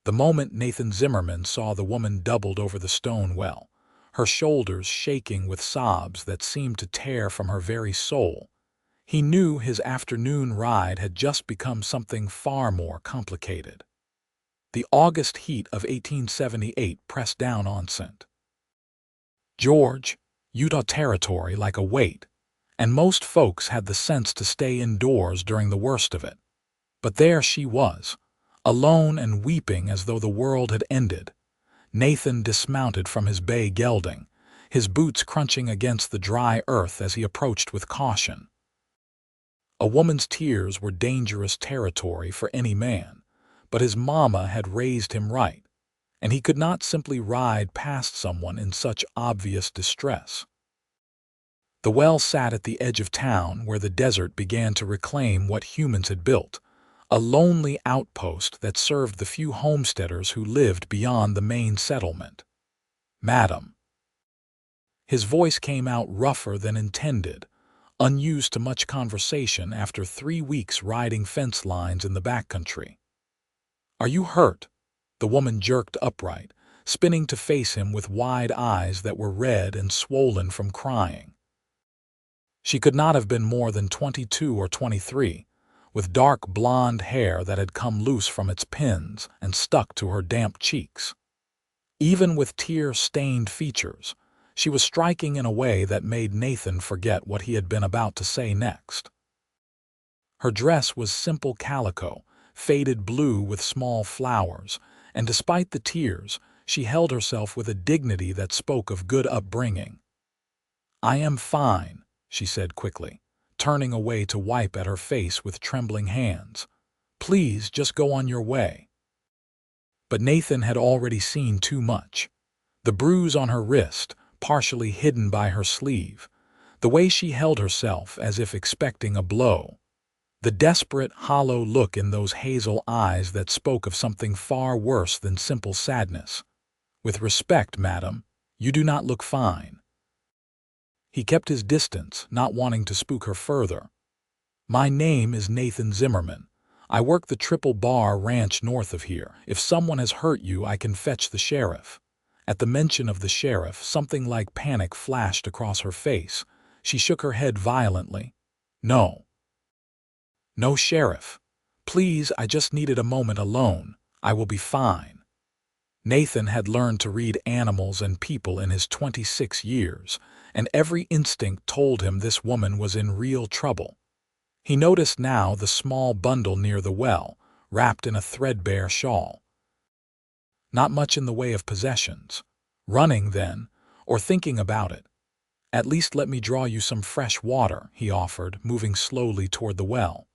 The moment Nathan Zimmerman saw the woman doubled over the stone well, her shoulders shaking with sobs that seemed to tear from her very soul, he knew his afternoon ride had just become something far more complicated. The August heat of 1878 pressed down on St. George, Utah territory like a weight, and most folks had the sense to stay indoors during the worst of it. But there she was, alone and weeping as though the world had ended. Nathan dismounted from his bay gelding, his boots crunching against the dry earth as he approached with caution. A woman's tears were dangerous territory for any man, but his mama had raised him right, and he could not simply ride past someone in such obvious distress. The well sat at the edge of town where the desert began to reclaim what humans had built, a lonely outpost that served the few homesteaders who lived beyond the main settlement. "Madam." His voice came out rougher than intended, unused to much conversation after 3 weeks riding fence lines in the backcountry. "Are you hurt?" The woman jerked upright, spinning to face him with wide eyes that were red and swollen from crying. She could not have been more than 22 or 23, with dark blonde hair that had come loose from its pins and stuck to her damp cheeks. Even with tear-stained features, she was striking in a way that made Nathan forget what he had been about to say next. Her dress was simple calico, faded blue with small flowers, and despite the tears, she held herself with a dignity that spoke of good upbringing. "I am fine," she said quickly, turning away to wipe at her face with trembling hands. "Please just go on your way." But Nathan had already seen too much. The bruise on her wrist, partially hidden by her sleeve, the way she held herself as if expecting a blow, the desperate, hollow look in those hazel eyes that spoke of something far worse than simple sadness. "With respect, madam, you do not look fine." He kept his distance, not wanting to spook her further. "My name is Nathan Zimmerman. I work the Triple Bar Ranch north of here. If someone has hurt you, I can fetch the sheriff." At the mention of the sheriff, something like panic flashed across her face. She shook her head violently. "No. No sheriff. Please, I just needed a moment alone. I will be fine." Nathan had learned to read animals and people in his 26 years, and every instinct told him this woman was in real trouble. He noticed now the small bundle near the well, wrapped in a threadbare shawl. Not much in the way of possessions. Running, then, or thinking about it. "At least let me draw you some fresh water," he offered, moving slowly toward the well.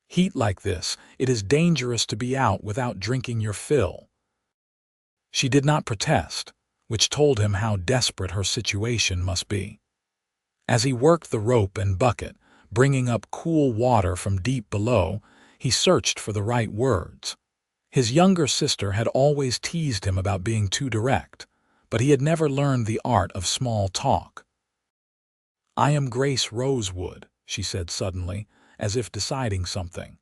"Heat like this, it is dangerous to be out without drinking your fill." She did not protest, which told him how desperate her situation must be. As he worked the rope and bucket, bringing up cool water from deep below, he searched for the right words. His younger sister had always teased him about being too direct, but he had never learned the art of small talk. "I am Grace Rosewood," she said suddenly, as if deciding something.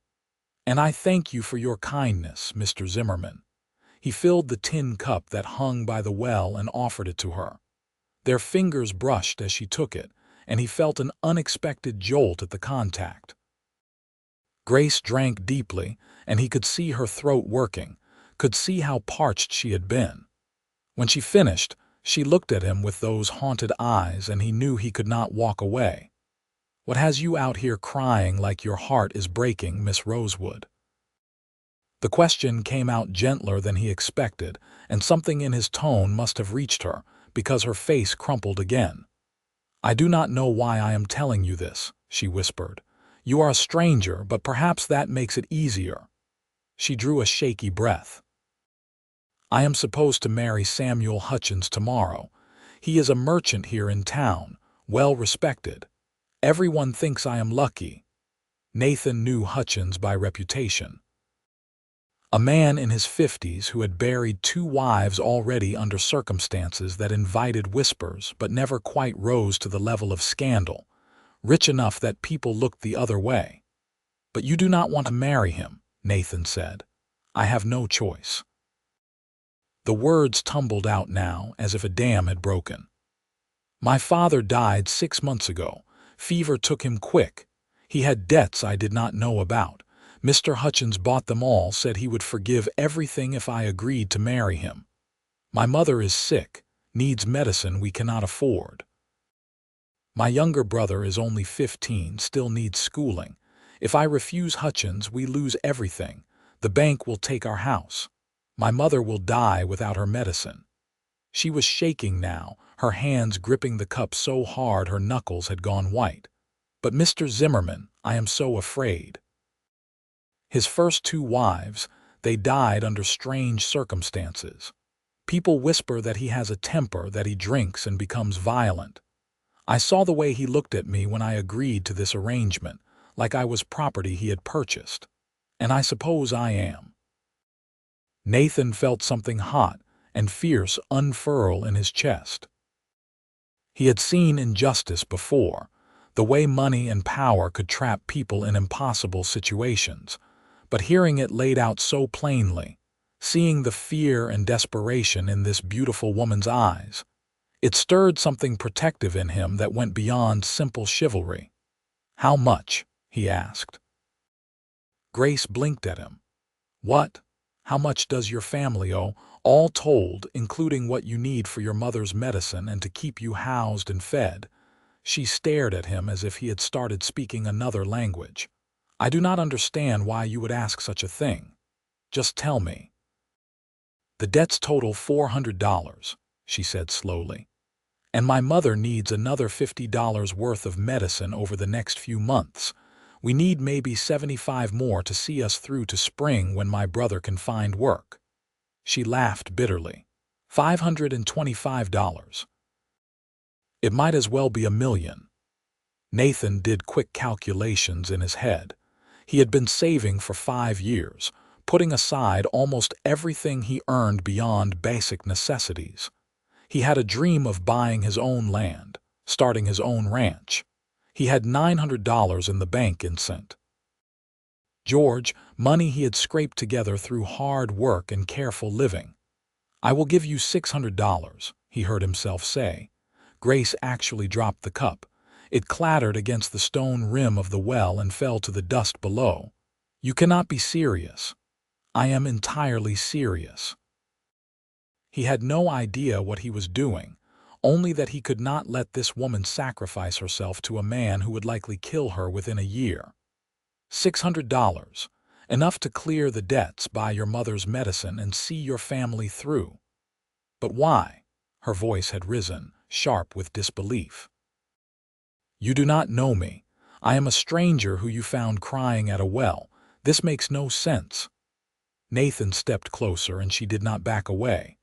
"And I thank you for your kindness, Mr. Zimmerman." He filled the tin cup that hung by the well and offered it to her. Their fingers brushed as she took it, and he felt an unexpected jolt at the contact. Grace drank deeply, and he could see her throat working, could see how parched she had been. When she finished, she looked at him with those haunted eyes, and he knew he could not walk away. "What has you out here crying like your heart is breaking, Miss Rosewood?" The question came out gentler than he expected, and something in his tone must have reached her, because her face crumpled again. "I do not know why I am telling you this," she whispered. "You are a stranger, but perhaps that makes it easier." She drew a shaky breath. "I am supposed to marry Samuel Hutchins tomorrow. He is a merchant here in town, well respected. Everyone thinks I am lucky." Nathan knew Hutchins by reputation. A man in his 50s who had buried 2 wives already under circumstances that invited whispers but never quite rose to the level of scandal, rich enough that people looked the other way. "But you do not want to marry him," Nathan said. "I have no choice." The words tumbled out now as if a dam had broken. My father died 6 months ago. Fever took him quick. He had debts I did not know about. Mr. Hutchins bought them all, said he would forgive everything if I agreed to marry him. My mother is sick, needs medicine we cannot afford. My younger brother is only 15, still needs schooling. If I refuse Hutchins, we lose everything. The bank will take our house. My mother will die without her medicine. She was shaking now, her hands gripping the cup so hard her knuckles had gone white. But Mr. Zimmerman, I am so afraid. His first 2 wives, they died under strange circumstances. People whisper that he has a temper, that he drinks and becomes violent. I saw the way he looked at me when I agreed to this arrangement, like I was property he had purchased. And I suppose I am. Nathan felt something hot and fierce unfurl in his chest. He had seen injustice before, the way money and power could trap people in impossible situations, but hearing it laid out so plainly, seeing the fear and desperation in this beautiful woman's eyes, it stirred something protective in him that went beyond simple chivalry. "How much?" he asked. Grace blinked at him. "What? How much does your family owe, all told, including what you need for your mother's medicine and to keep you housed and fed?" She stared at him as if he had started speaking another language. "I do not understand why you would ask such a thing. Just tell me." "The debts total $400, she said slowly. "And my mother needs another $50 worth of medicine over the next few months. We need maybe 75 more to see us through to spring when my brother can find work." She laughed bitterly. $525. It might as well be $1 million. Nathan did quick calculations in his head. He had been saving for 5 years, putting aside almost everything he earned beyond basic necessities. He had a dream of buying his own land, starting his own ranch. He had $900 in the bank in St. George, money he had scraped together through hard work and careful living. "I will give you $600, he heard himself say. Grace actually dropped the cup. It clattered against the stone rim of the well and fell to the dust below. "You cannot be serious." "I am entirely serious." He had no idea what he was doing, only that he could not let this woman sacrifice herself to a man who would likely kill her within a year. $600, enough to clear the debts, buy your mother's medicine, and see your family through. "But why?" Her voice had risen, sharp with disbelief. "You do not know me. I am a stranger who you found crying at a well. This makes no sense." Nathan stepped closer and she did not back away.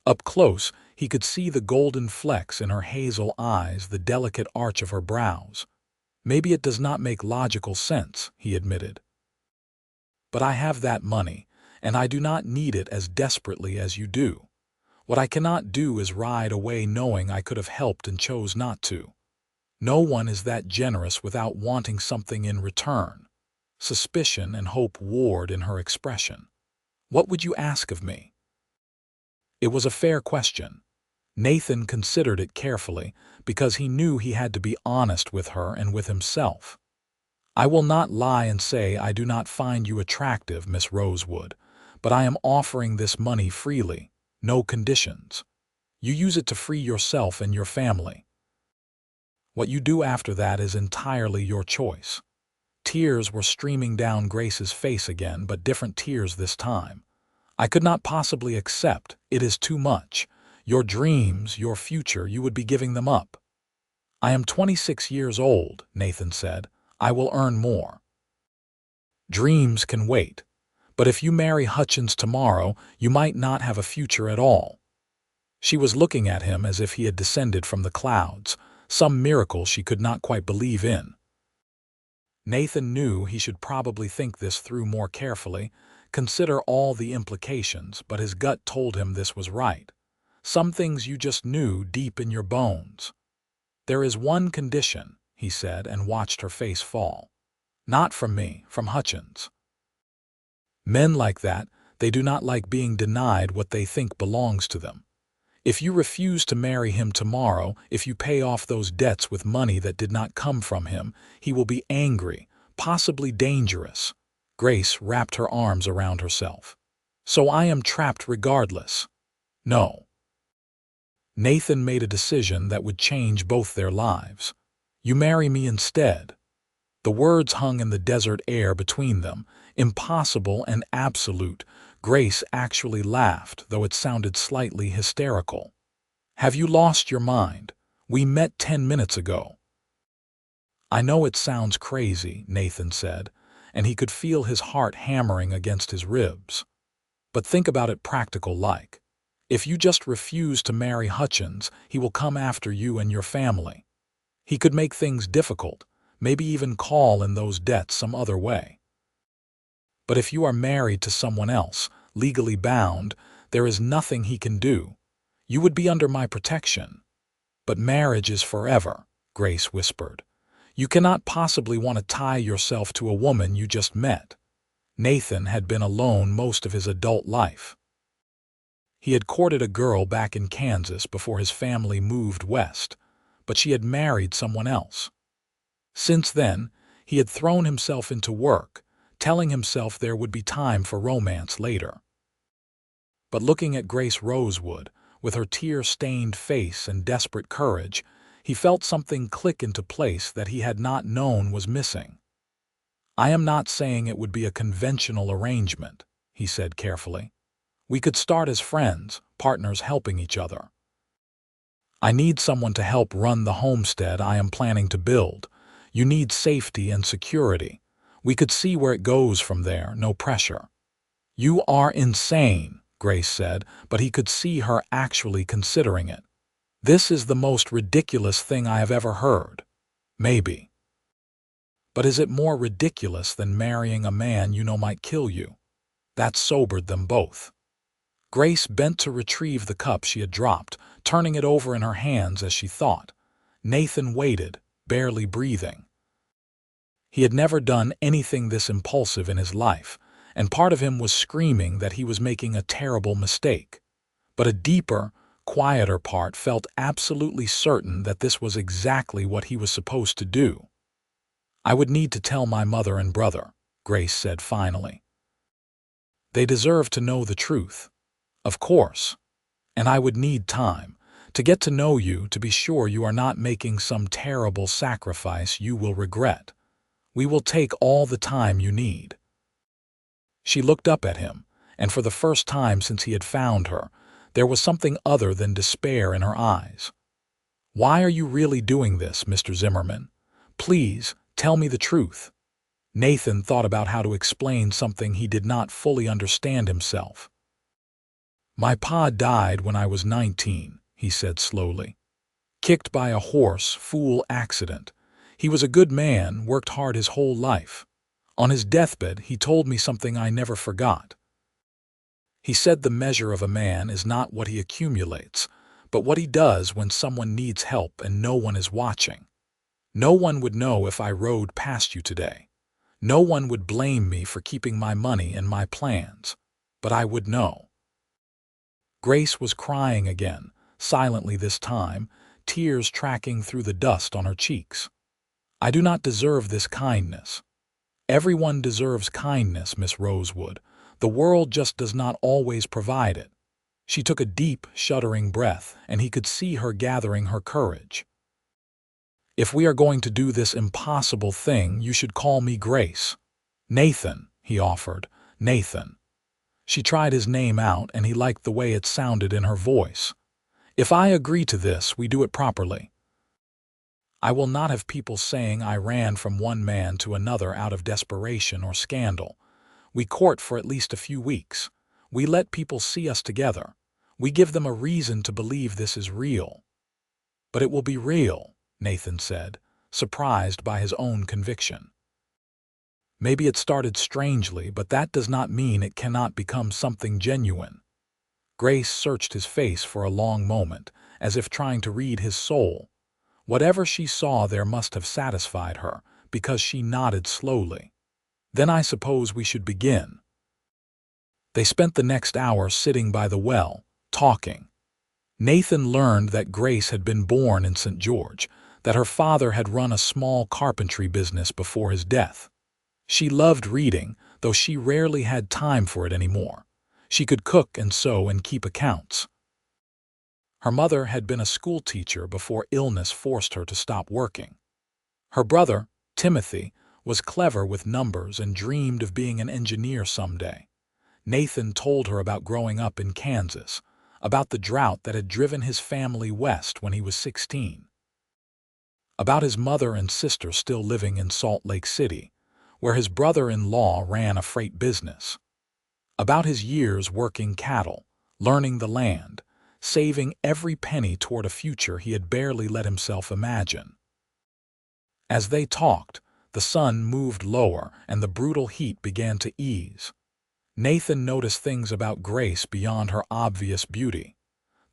Up close, he could see the golden flecks in her hazel eyes, the delicate arch of her brows. "Maybe it does not make logical sense," he admitted. "But I have that money, and I do not need it as desperately as you do. What I cannot do is ride away knowing I could have helped and chose not to. No one is that generous without wanting something in return." Suspicion and hope warred in her expression. "What would you ask of me?" It was a fair question. Nathan considered it carefully because he knew he had to be honest with her and with himself. "I will not lie and say I do not find you attractive, Miss Rosewood, but I am offering this money freely, no conditions. You use it to free yourself and your family. What you do after that is entirely your choice." Tears were streaming down Grace's face again, but different tears this time. "I could not possibly accept. It is too much. Your dreams, your future, you would be giving them up." "I am 26 years old," Nathan said. "I will earn more." "Dreams can wait. But if you marry Hutchins tomorrow, you might not have a future at all." She was looking at him as if he had descended from the clouds, some miracle she could not quite believe in. Nathan knew he should probably think this through more carefully, consider all the implications, but his gut told him this was right. Some things you just knew deep in your bones. "There is one condition," he said, and watched her face fall. "Not from me, from Hutchins." Men like that, They do not like being denied what they think belongs to them. If you refuse to marry him tomorrow, if you pay off those debts with money that did not come from him, he will be angry, possibly dangerous. Grace wrapped her arms around herself. So I am trapped regardless. No. Nathan made a decision that would change both their lives. You marry me instead. The words hung in the desert air between them, impossible and absolute. Grace actually laughed, though it sounded slightly hysterical. Have you lost your mind? We met 10 minutes ago. I know it sounds crazy, Nathan said, and he could feel his heart hammering against his ribs. But think about it practical-like. If you just refuse to marry Hutchins, he will come after you and your family. He could make things difficult, maybe even call in those debts some other way. But if you are married to someone else, legally bound, there is nothing he can do. You would be under my protection. But marriage is forever, Grace whispered. You cannot possibly want to tie yourself to a woman you just met. Nathan had been alone most of his adult life. He had courted a girl back in Kansas before his family moved west, but she had married someone else. Since then, he had thrown himself into work, telling himself there would be time for romance later. But looking at Grace Rosewood, with her tear-stained face and desperate courage, he felt something click into place that he had not known was missing. I am not saying it would be a conventional arrangement, he said carefully. We could start as friends, partners helping each other. I need someone to help run the homestead I am planning to build. You need safety and security. We could see where it goes from there, no pressure. You are insane, Grace said, but he could see her actually considering it. This is the most ridiculous thing I have ever heard. Maybe. But is it more ridiculous than marrying a man you know might kill you? That sobered them both. Grace bent to retrieve the cup she had dropped, turning it over in her hands as she thought. Nathan waited, barely breathing. He had never done anything this impulsive in his life, and part of him was screaming that he was making a terrible mistake. But a deeper, quieter part felt absolutely certain that this was exactly what he was supposed to do. I would need to tell my mother and brother, Grace said finally. They deserve to know the truth. Of course. And I would need time to get to know you, to be sure you are not making some terrible sacrifice you will regret. We will take all the time you need. She looked up at him, and for the first time since he had found her, there was something other than despair in her eyes. Why are you really doing this, Mr. Zimmerman? Please, tell me the truth. Nathan thought about how to explain something he did not fully understand himself. My pa died when I was 19, he said slowly. Kicked by a horse, fool accident. He was a good man, worked hard his whole life. On his deathbed, he told me something I never forgot. He said the measure of a man is not what he accumulates, but what he does when someone needs help and no one is watching. No one would know if I rode past you today. No one would blame me for keeping my money and my plans, but I would know. Grace was crying again, silently this time, tears tracking through the dust on her cheeks. I do not deserve this kindness. Everyone deserves kindness, Miss Rosewood. The world just does not always provide it. She took a deep, shuddering breath, and he could see her gathering her courage. If we are going to do this impossible thing, you should call me Grace. Nathan, he offered. Nathan. She tried his name out, and he liked the way it sounded in her voice. If I agree to this, we do it properly. I will not have people saying I ran from one man to another out of desperation or scandal. We court for at least a few weeks. We let people see us together. We give them a reason to believe this is real. But it will be real, Nathan said, surprised by his own conviction. Maybe it started strangely, but that does not mean it cannot become something genuine. Grace searched his face for a long moment, as if trying to read his soul. Whatever she saw there must have satisfied her, because she nodded slowly. Then I suppose we should begin. They spent the next hour sitting by the well, talking. Nathan learned that Grace had been born in St. George, that her father had run a small carpentry business before his death. She loved reading, though she rarely had time for it anymore. She could cook and sew and keep accounts. Her mother had been a schoolteacher before illness forced her to stop working. Her brother, Timothy, was clever with numbers and dreamed of being an engineer someday. Nathan told her about growing up in Kansas, about the drought that had driven his family west when he was 16, about his mother and sister still living in Salt Lake City, where his brother-in-law ran a freight business, about his years working cattle, learning the land, saving every penny toward a future he had barely let himself imagine. As they talked, the sun moved lower and the brutal heat began to ease. Nathan noticed things about Grace beyond her obvious beauty.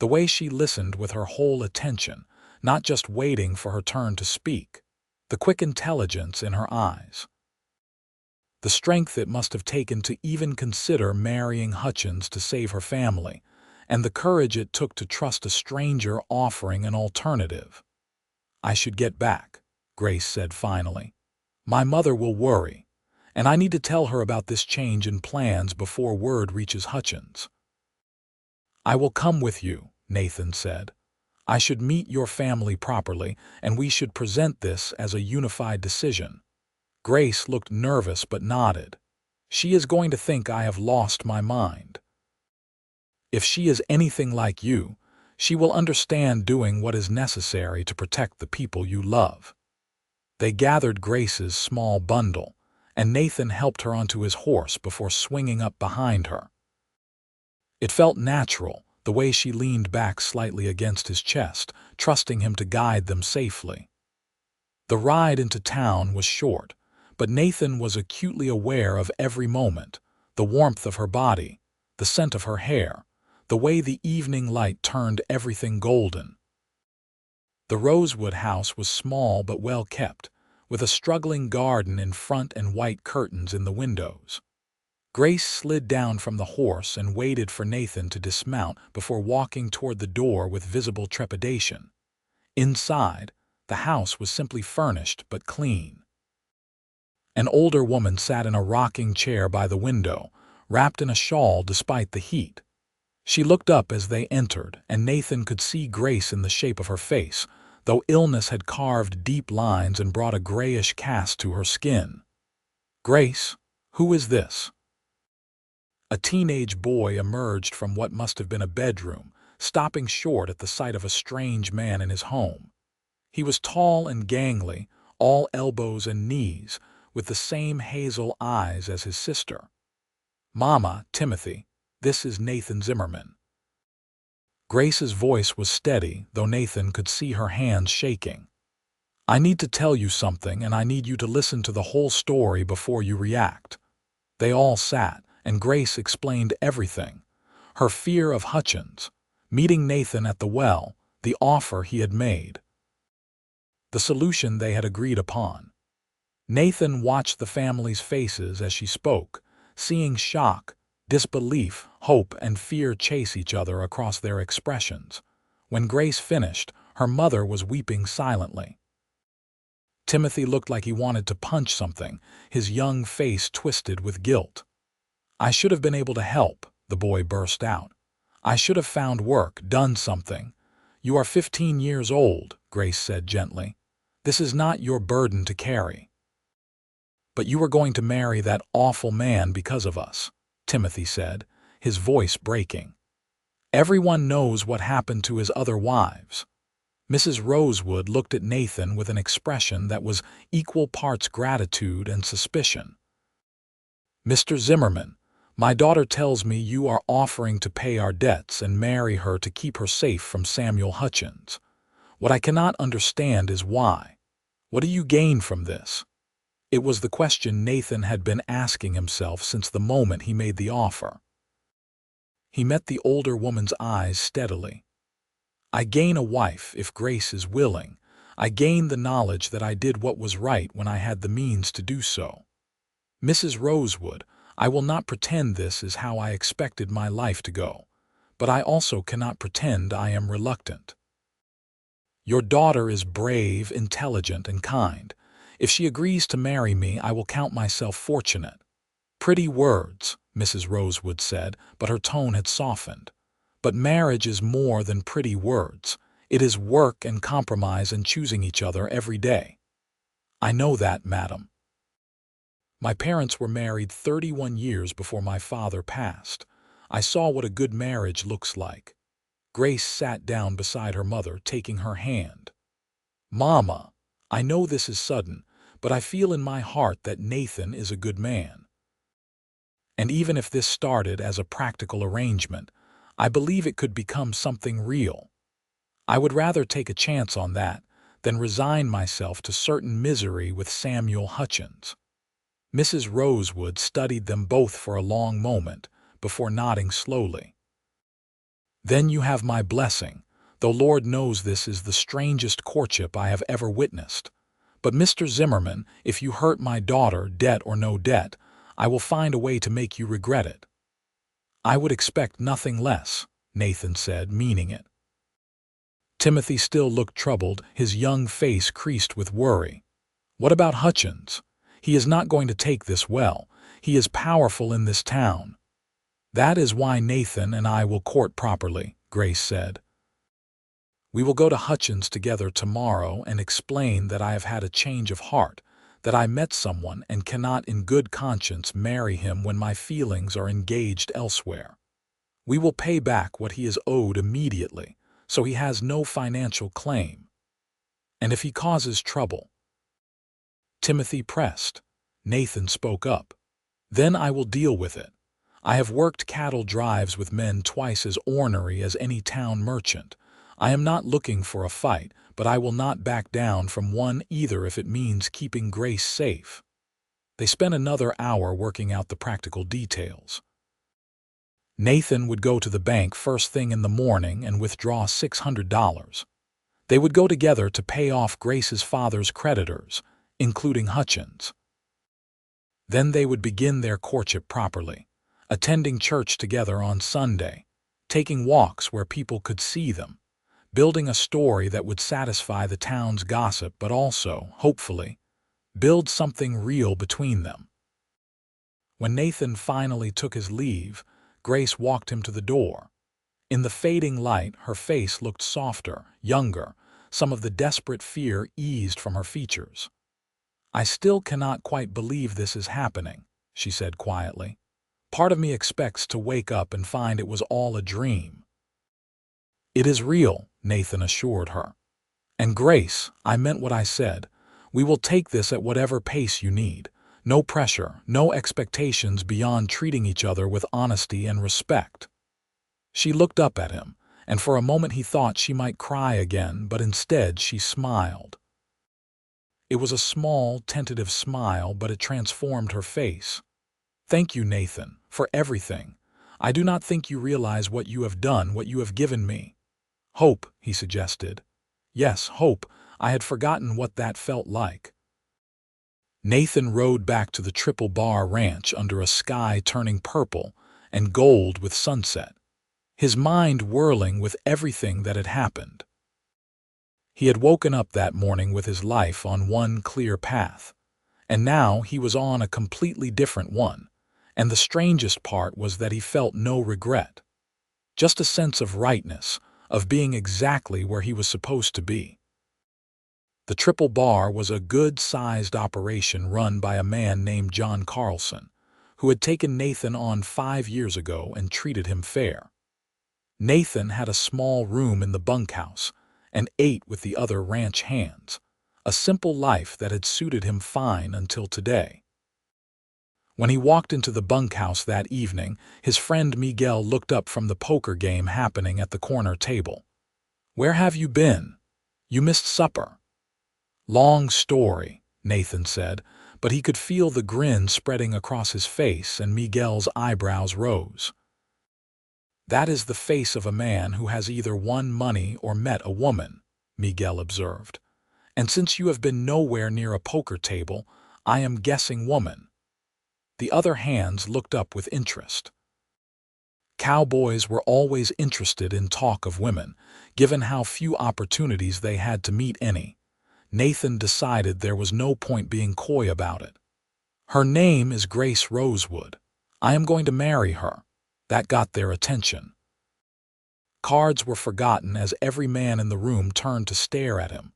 The way she listened with her whole attention, not just waiting for her turn to speak. The quick intelligence in her eyes. The strength it must have taken to even consider marrying Hutchins to save her family, and the courage it took to trust a stranger offering an alternative. "I should get back," Grace said finally. "My mother will worry, and I need to tell her about this change in plans before word reaches Hutchins." "I will come with you," Nathan said. "I should meet your family properly, and we should present this as a unified decision." Grace looked nervous but nodded. "She is going to think I have lost my mind. If she is anything like you, she will understand doing what is necessary to protect the people you love." They gathered Grace's small bundle, and Nathan helped her onto his horse before swinging up behind her. It felt natural, the way she leaned back slightly against his chest, trusting him to guide them safely. The ride into town was short, but Nathan was acutely aware of every moment, the warmth of her body, the scent of her hair, the way the evening light turned everything golden. The Rosewood house was small but well kept, with a struggling garden in front and white curtains in the windows. Grace slid down from the horse and waited for Nathan to dismount before walking toward the door with visible trepidation. Inside, the house was simply furnished but clean. An older woman sat in a rocking chair by the window, wrapped in a shawl despite the heat. She looked up as they entered, and Nathan could see Grace in the shape of her face, though illness had carved deep lines and brought a grayish cast to her skin. "Grace, who is this?" A teenage boy emerged from what must have been a bedroom, stopping short at the sight of a strange man in his home. He was tall and gangly, all elbows and knees, with the same hazel eyes as his sister. "Mama, Timothy, this is Nathan Zimmerman." Grace's voice was steady, though Nathan could see her hands shaking. "I need to tell you something, and I need you to listen to the whole story before you react." They all sat, and Grace explained everything. Her fear of Hutchins, meeting Nathan at the well, the offer he had made, the solution they had agreed upon. Nathan watched the family's faces as she spoke, seeing shock, disbelief, hope, and fear chase each other across their expressions. When Grace finished, her mother was weeping silently. Timothy looked like he wanted to punch something, his young face twisted with guilt. "I should have been able to help," the boy burst out. "I should have found work, done something." "You are 15 years old," Grace said gently. "This is not your burden to carry." "But you are going to marry that awful man because of us," Timothy said, his voice breaking. "Everyone knows what happened to his other wives." Mrs. Rosewood looked at Nathan with an expression that was equal parts gratitude and suspicion. "Mr. Zimmerman, my daughter tells me you are offering to pay our debts and marry her to keep her safe from Samuel Hutchins. What I cannot understand is why. What do you gain from this?" It was the question Nathan had been asking himself since the moment he made the offer. He met the older woman's eyes steadily. "I gain a wife if Grace is willing. I gain the knowledge that I did what was right when I had the means to do so." "Mrs. Rosewood, I will not pretend this is how I expected my life to go, but I also cannot pretend I am reluctant. Your daughter is brave, intelligent, and kind. If she agrees to marry me, I will count myself fortunate. Pretty words, Mrs. Rosewood said, but her tone had softened. But marriage is more than pretty words. It is work and compromise and choosing each other every day. I know that, madam. My parents were married 31 years before my father passed. I saw what a good marriage looks like. Grace sat down beside her mother, taking her hand. Mama, I know this is sudden, but I feel in my heart that Nathan is a good man. And even if this started as a practical arrangement, I believe it could become something real. I would rather take a chance on that than resign myself to certain misery with Samuel Hutchins. Mrs. Rosewood studied them both for a long moment before nodding slowly. Then you have my blessing, though Lord knows this is the strangest courtship I have ever witnessed. But Mr. Zimmerman, if you hurt my daughter, debt or no debt, I will find a way to make you regret it. I would expect nothing less, Nathan said, meaning it. Timothy still looked troubled, his young face creased with worry. What about Hutchins? He is not going to take this well. He is powerful in this town. That is why Nathan and I will court properly, Grace said. We will go to Hutchins together tomorrow and explain that I have had a change of heart, that I met someone and cannot in good conscience marry him when my feelings are engaged elsewhere. We will pay back what he is owed immediately, so he has no financial claim. And if he causes trouble, Timothy pressed. Nathan spoke up. Then I will deal with it. I have worked cattle drives with men twice as ornery as any town merchant. I am not looking for a fight, but I will not back down from one either if it means keeping Grace safe. They spent another hour working out the practical details. Nathan would go to the bank first thing in the morning and withdraw $600. They would go together to pay off Grace's father's creditors, including Hutchins. Then they would begin their courtship properly, attending church together on Sunday, taking walks where people could see them, building a story that would satisfy the town's gossip but also, hopefully, build something real between them. When Nathan finally took his leave, Grace walked him to the door. In the fading light, her face looked softer, younger, some of the desperate fear eased from her features. I still cannot quite believe this is happening, she said quietly. Part of me expects to wake up and find it was all a dream. It is real, Nathan assured her. And Grace, I meant what I said. We will take this at whatever pace you need. No pressure, no expectations beyond treating each other with honesty and respect. She looked up at him, and for a moment he thought she might cry again, but instead she smiled. It was a small, tentative smile, but it transformed her face. Thank you, Nathan, for everything. I do not think you realize what you have done, what you have given me. Hope, he suggested. Yes, hope. I had forgotten what that felt like. Nathan rode back to the Triple Bar Ranch under a sky turning purple and gold with sunset, his mind whirling with everything that had happened. He had woken up that morning with his life on one clear path, and now he was on a completely different one, and the strangest part was that he felt no regret. Just a sense of rightness, of being exactly where he was supposed to be. The Triple Bar was a good-sized operation run by a man named John Carlson, who had taken Nathan on 5 years ago and treated him fair. Nathan had a small room in the bunkhouse and ate with the other ranch hands, a simple life that had suited him fine until today. When he walked into the bunkhouse that evening, his friend Miguel looked up from the poker game happening at the corner table. "Where have you been? You missed supper." "Long story," Nathan said, but he could feel the grin spreading across his face and Miguel's eyebrows rose. "That is the face of a man who has either won money or met a woman," Miguel observed. "And since you have been nowhere near a poker table, I am guessing woman." The other hands looked up with interest. Cowboys were always interested in talk of women, given how few opportunities they had to meet any. Nathan decided there was no point being coy about it. Her name is Grace Rosewood. I am going to marry her. That got their attention. Cards were forgotten as every man in the room turned to stare at him.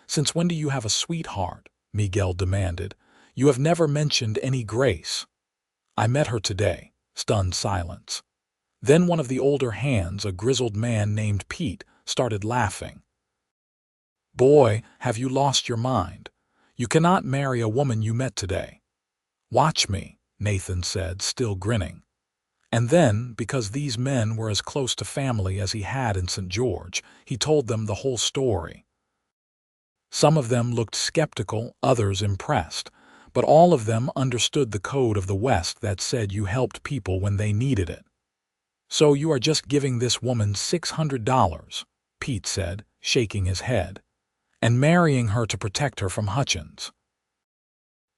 Since when do you have a sweetheart? Miguel demanded. You have never mentioned any Grace. I met her today. Stunned silence. Then one of the older hands, a grizzled man named Pete, started laughing. Boy, have you lost your mind. You cannot marry a woman you met today. Watch me, Nathan said, still grinning. And then, because these men were as close to family as he had in St. George, he told them the whole story. Some of them looked skeptical, others impressed, but all of them understood the code of the West that said you helped people when they needed it. So you are just giving this woman $600, Pete said, shaking his head, and marrying her to protect her from Hutchins.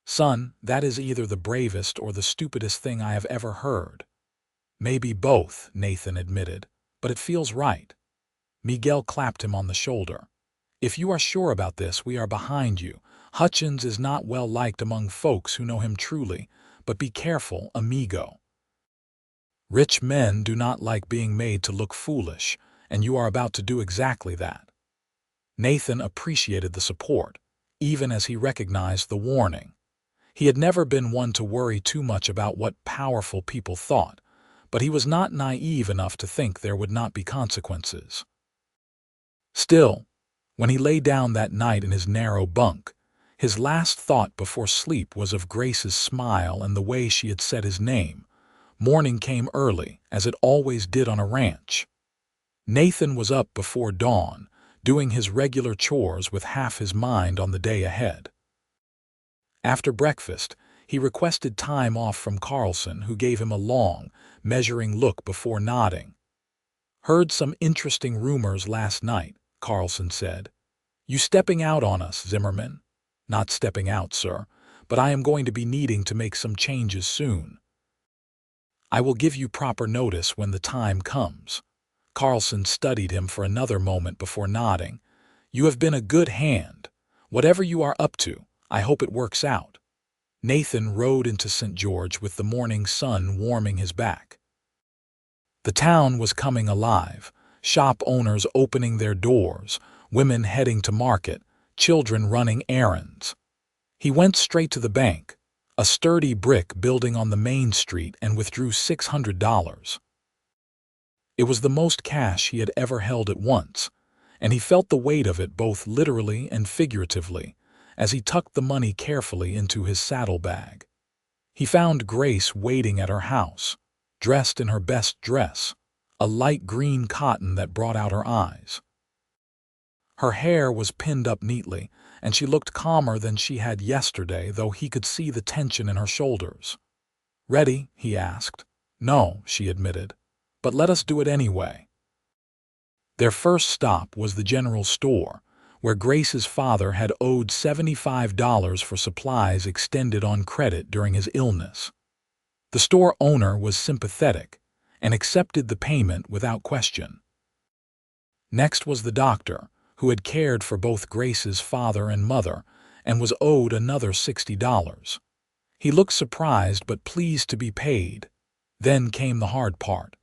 Son, that is either the bravest or the stupidest thing I have ever heard. Maybe both, Nathan admitted, but it feels right. Miguel clapped him on the shoulder. If you are sure about this, we are behind you. Hutchins is not well liked among folks who know him truly, but be careful, amigo. Rich men do not like being made to look foolish, and you are about to do exactly that. Nathan appreciated the support, even as he recognized the warning. He had never been one to worry too much about what powerful people thought, but he was not naive enough to think there would not be consequences. Still, when he lay down that night in his narrow bunk, his last thought before sleep was of Grace's smile and the way she had said his name. Morning came early, as it always did on a ranch. Nathan was up before dawn, doing his regular chores with half his mind on the day ahead. After breakfast, he requested time off from Carlson, who gave him a long, measuring look before nodding. Heard some interesting rumors last night, Carlson said. You stepping out on us, Zimmerman? Not stepping out, sir, but I am going to be needing to make some changes soon. I will give you proper notice when the time comes. Carlson studied him for another moment before nodding. You have been a good hand. Whatever you are up to, I hope it works out. Nathan rode into St. George with the morning sun warming his back. The town was coming alive, shop owners opening their doors, women heading to market, children running errands. He went straight to the bank, a sturdy brick building on the main street, and withdrew $600. It was the most cash he had ever held at once, and he felt the weight of it both literally and figuratively as he tucked the money carefully into his saddlebag. He found Grace waiting at her house, dressed in her best dress, a light green cotton that brought out her eyes. Her hair was pinned up neatly, and she looked calmer than she had yesterday, though he could see the tension in her shoulders. Ready? He asked. No, she admitted, but let us do it anyway. Their first stop was the general store, where Grace's father had owed $75 for supplies extended on credit during his illness. The store owner was sympathetic and accepted the payment without question. Next was the doctor, who had cared for both Grace's father and mother and was owed another $60. He looked surprised but pleased to be paid. Then came the hard part.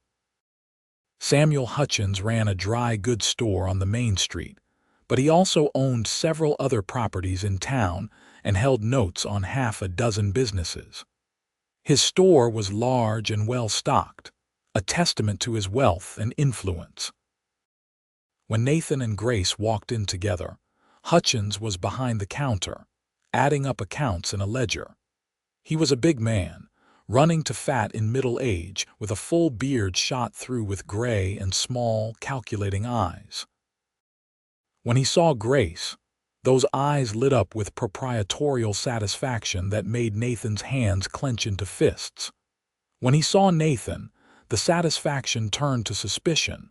Samuel Hutchins ran a dry goods store on the main street, but he also owned several other properties in town and held notes on half a dozen businesses. His store was large and well-stocked, a testament to his wealth and influence. When Nathan and Grace walked in together, Hutchins was behind the counter, adding up accounts in a ledger. He was a big man, running to fat in middle age, with a full beard shot through with gray and small, calculating eyes. When he saw Grace, those eyes lit up with proprietorial satisfaction that made Nathan's hands clench into fists. When he saw Nathan, the satisfaction turned to suspicion.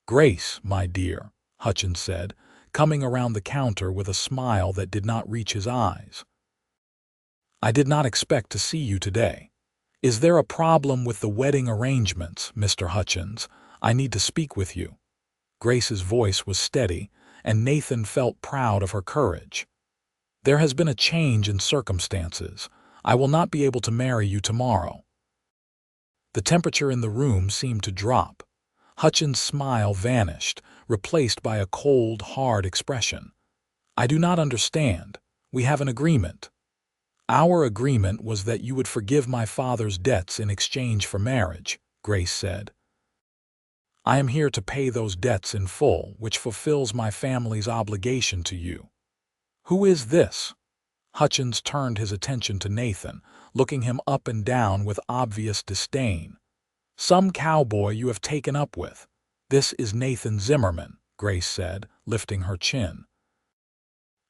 Grace, my dear, Hutchins said, coming around the counter with a smile that did not reach his eyes. I did not expect to see you today. "Is there a problem with the wedding arrangements, Mr. Hutchins? I need to speak with you." Grace's voice was steady, and Nathan felt proud of her courage. "There has been a change in circumstances. I will not be able to marry you tomorrow." The temperature in the room seemed to drop. Hutchins' smile vanished, replaced by a cold, hard expression. "I do not understand. We have an agreement." "Our agreement was that you would forgive my father's debts in exchange for marriage," Grace said. "I am here to pay those debts in full, which fulfills my family's obligation to you." "Who is this?" Hutchins turned his attention to Nathan, looking him up and down with obvious disdain. "Some cowboy you have taken up with. This is Nathan Zimmerman," Grace said, lifting her chin.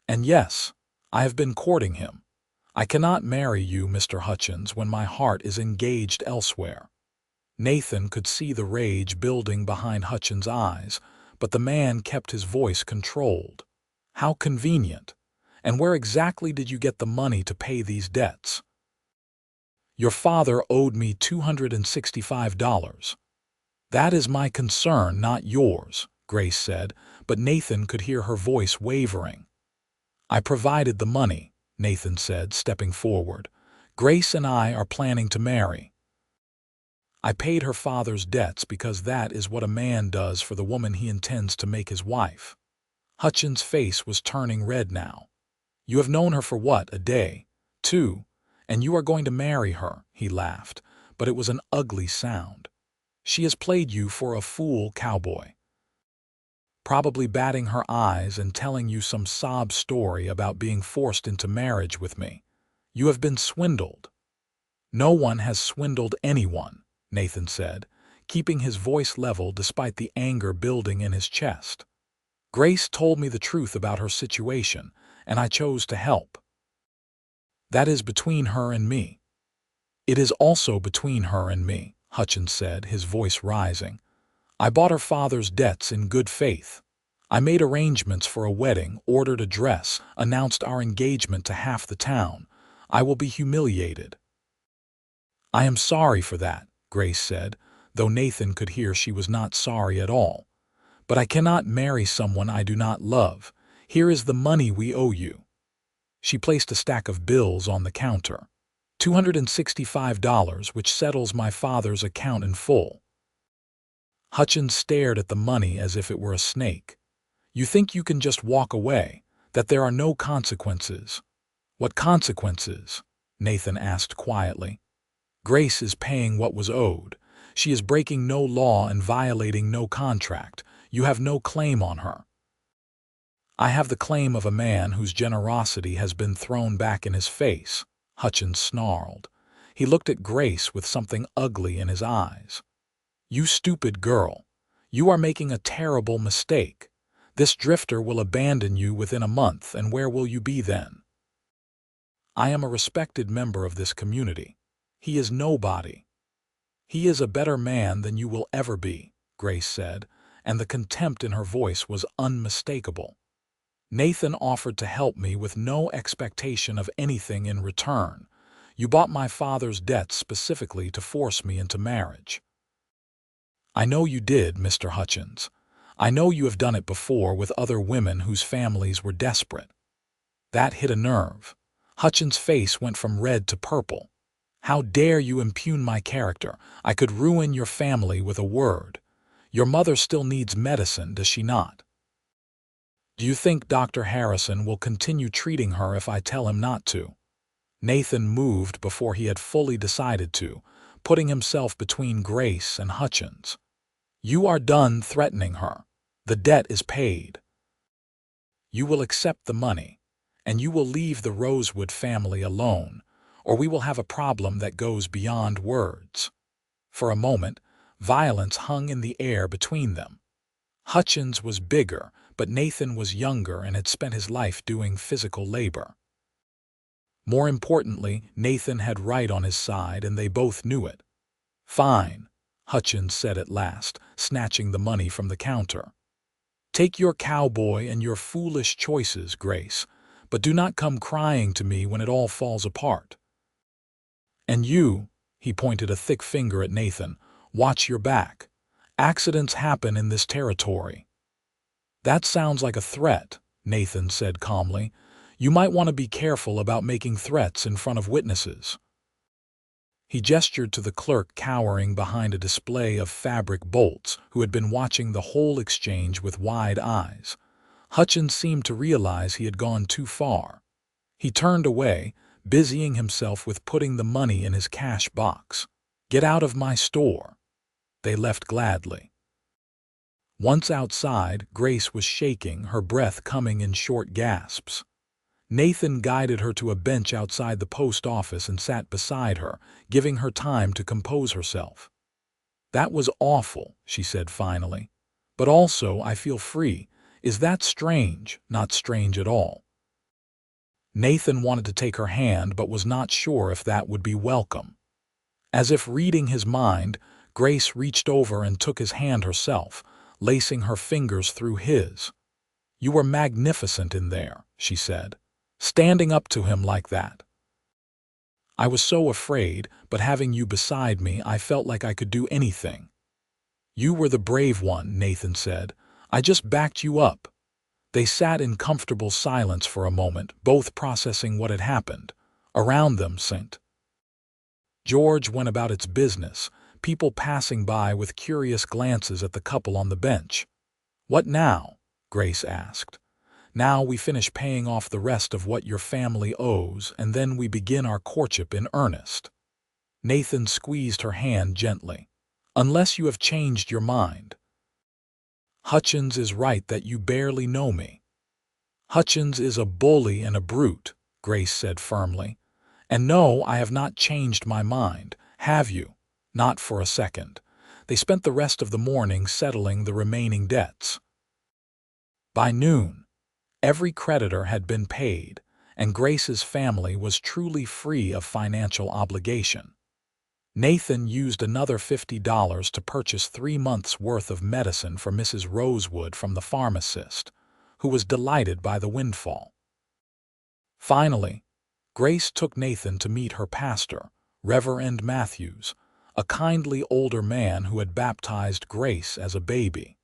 "And yes, I have been courting him. I cannot marry you, Mr. Hutchins, when my heart is engaged elsewhere." Nathan could see the rage building behind Hutchins' eyes, but the man kept his voice controlled. "How convenient. And where exactly did you get the money to pay these debts?" "Your father owed me $265. "That is my concern, not yours," Grace said, but Nathan could hear her voice wavering. "I provided the money," Nathan said, stepping forward. "Grace and I are planning to marry. I paid her father's debts because that is what a man does for the woman he intends to make his wife." Hutchins' face was turning red now. "You have known her for what, a day? 2? And you are going to marry her," he laughed, but it was an ugly sound. "She has played you for a fool, Cowboy. Probably batting her eyes and telling you some sob story about being forced into marriage with me. You have been swindled." "No one has swindled anyone," Nathan said, keeping his voice level despite the anger building in his chest. "Grace told me the truth about her situation, and I chose to help. That is between her and me." "It is also between her and me," Hutchins said, his voice rising. "I bought her father's debts in good faith. I made arrangements for a wedding, ordered a dress, announced our engagement to half the town. I will be humiliated." "I am sorry for that," Grace said, though Nathan could hear she was not sorry at all. "But I cannot marry someone I do not love. Here is the money we owe you." She placed a stack of bills on the counter. $265, which settles my father's account in full." Hutchins stared at the money as if it were a snake. "You think you can just walk away, that there are no consequences?" "What consequences?" Nathan asked quietly. "Grace is paying what was owed. She is breaking no law and violating no contract. You have no claim on her." "I have the claim of a man whose generosity has been thrown back in his face," Hutchins snarled. He looked at Grace with something ugly in his eyes. "You stupid girl. You are making a terrible mistake. This drifter will abandon you within a month, and where will you be then?" "I am a respected member of this community. He is nobody." "He is a better man than you will ever be," Grace said, and the contempt in her voice was unmistakable. "Nathan offered to help me with no expectation of anything in return. You bought my father's debts specifically to force me into marriage." "I know you did, Mr. Hutchins. I know you have done it before with other women whose families were desperate." That hit a nerve. Hutchins' face went from red to purple. "How dare you impugn my character? I could ruin your family with a word. Your mother still needs medicine, does she not? Do you think Dr. Harrison will continue treating her if I tell him not to?" Nathan moved before he had fully decided to, putting himself between Grace and Hutchins. "You are done threatening her. The debt is paid. You will accept the money, and you will leave the Rosewood family alone, or we will have a problem that goes beyond words." For a moment, violence hung in the air between them. Hutchins was bigger, but Nathan was younger and had spent his life doing physical labor. More importantly, Nathan had right on his side, and they both knew it. "Fine," Hutchins said at last, snatching the money from the counter. "Take your cowboy and your foolish choices, Grace, but do not come crying to me when it all falls apart." "And you," He pointed a thick finger at Nathan. "Watch your back. Accidents happen in this territory." "That sounds like a threat," Nathan said calmly. "You might want to be careful about making threats in front of witnesses." He gestured to the clerk cowering behind a display of fabric bolts, who had been watching the whole exchange with wide eyes. Hutchins seemed to realize he had gone too far. He turned away, busying himself with putting the money in his cash box. "Get out of my store." They left gladly. Once outside, Grace was shaking, her breath coming in short gasps. Nathan guided her to a bench outside the post office and sat beside her, giving her time to compose herself. "That was awful," she said finally. "But also I feel free. Is that strange? Not strange at all." Nathan wanted to take her hand but was not sure if that would be welcome. As if reading his mind, Grace reached over and took his hand herself, lacing her fingers through his. "You were magnificent in there," she said, "standing up to him like that." "I was so afraid, but having you beside me, I felt like I could do anything." "You were the brave one," Nathan said. "I just backed you up." They sat in comfortable silence for a moment, both processing what had happened. Around them, St. George went about its business, people passing by with curious glances at the couple on the bench. "What now?" Grace asked. "Now we finish paying off the rest of what your family owes, and then we begin our courtship in earnest." Nathan squeezed her hand gently. "Unless you have changed your mind." "Hutchins is right that you barely know me." "Hutchins is a bully and a brute," Grace said firmly. "And no, I have not changed my mind. Have you?" "Not for a second." They spent the rest of the morning settling the remaining debts. By noon, every creditor had been paid, and Grace's family was truly free of financial obligation. Nathan used another $50 to purchase 3 months' worth of medicine for Mrs. Rosewood from the pharmacist, who was delighted by the windfall. Finally, Grace took Nathan to meet her pastor, Reverend Matthews, a kindly older man who had baptized Grace as a baby.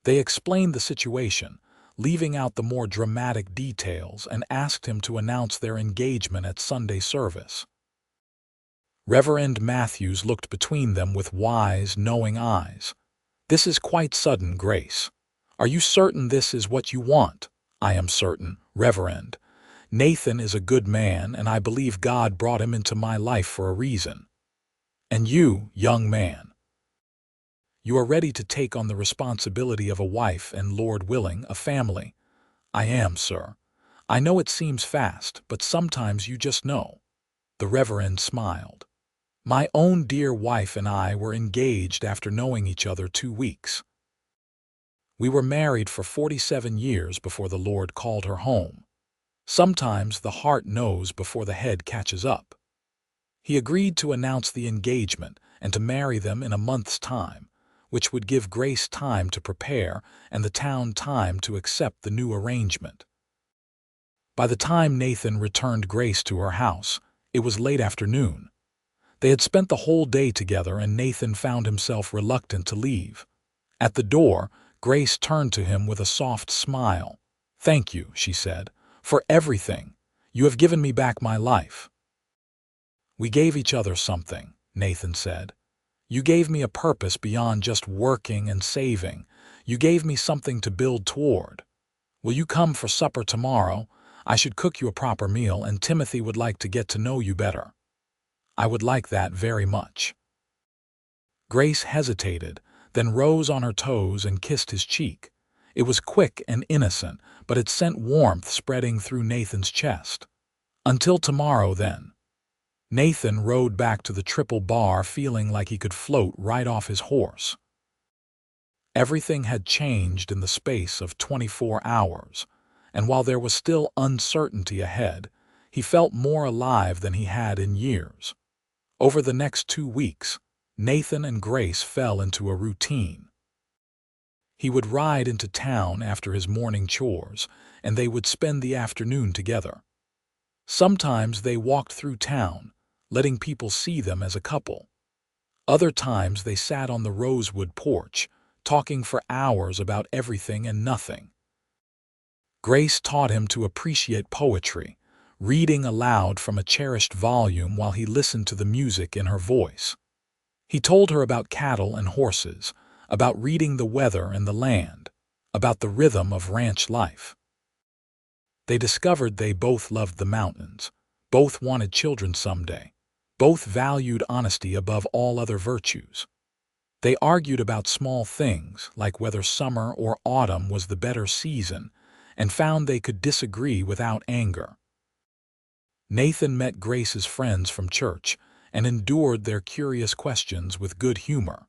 They explained the situation, leaving out the more dramatic details, and asked him to announce their engagement at Sunday service. Reverend Matthews looked between them with wise, knowing eyes. "This is quite sudden, Grace. Are you certain this is what you want?" "I am certain, Reverend. Nathan is a good man, and I believe God brought him into my life for a reason." "And you, young man? You are ready to take on the responsibility of a wife and, Lord willing, a family?" "I am, sir. I know it seems fast, but sometimes you just know." The Reverend smiled. "My own dear wife and I were engaged after knowing each other 2 weeks. We were married for 47 years before the Lord called her home. Sometimes the heart knows before the head catches up." He agreed to announce the engagement and to marry them in a month's time, which would give Grace time to prepare and the town time to accept the new arrangement. By the time Nathan returned Grace to her house, it was late afternoon. They had spent the whole day together, and Nathan found himself reluctant to leave. At the door, Grace turned to him with a soft smile. "Thank you," she said, "for everything. You have given me back my life." "We gave each other something," Nathan said. "You gave me a purpose beyond just working and saving. You gave me something to build toward. Will you come for supper tomorrow? I should cook you a proper meal, and Timothy would like to get to know you better." "I would like that very much." Grace hesitated, then rose on her toes and kissed his cheek. It was quick and innocent, but it sent warmth spreading through Nathan's chest. "Until tomorrow, then." Nathan rode back to the Triple Bar feeling like he could float right off his horse. Everything had changed in the space of 24 hours, and while there was still uncertainty ahead, he felt more alive than he had in years. Over the next 2 weeks, Nathan and Grace fell into a routine. He would ride into town after his morning chores, and they would spend the afternoon together. Sometimes they walked through town, letting people see them as a couple. Other times they sat on the Rosewood porch, talking for hours about everything and nothing. Grace taught him to appreciate poetry, reading aloud from a cherished volume while he listened to the music in her voice. He told her about cattle and horses, about reading the weather and the land, about the rhythm of ranch life. They discovered they both loved the mountains, both wanted children someday, both valued honesty above all other virtues. They argued about small things, like whether summer or autumn was the better season, and found they could disagree without anger. Nathan met Grace's friends from church and endured their curious questions with good humor.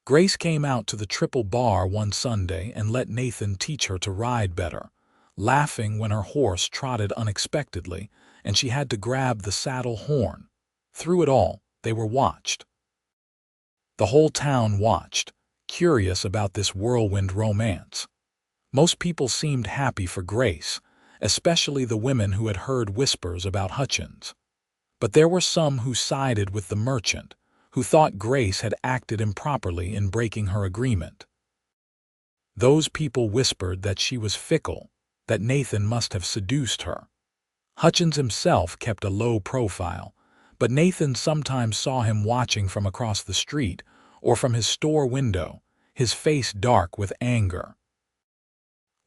Grace came out to the Triple Bar one Sunday and let Nathan teach her to ride better, laughing when her horse trotted unexpectedly and she had to grab the saddle horn. Through it all, they were watched. The whole town watched, curious about this whirlwind romance. Most people seemed happy for Grace, especially the women who had heard whispers about Hutchins. But there were some who sided with the merchant, who thought Grace had acted improperly in breaking her agreement. Those people whispered that she was fickle, that Nathan must have seduced her. Hutchins himself kept a low profile, but Nathan sometimes saw him watching from across the street or from his store window, his face dark with anger.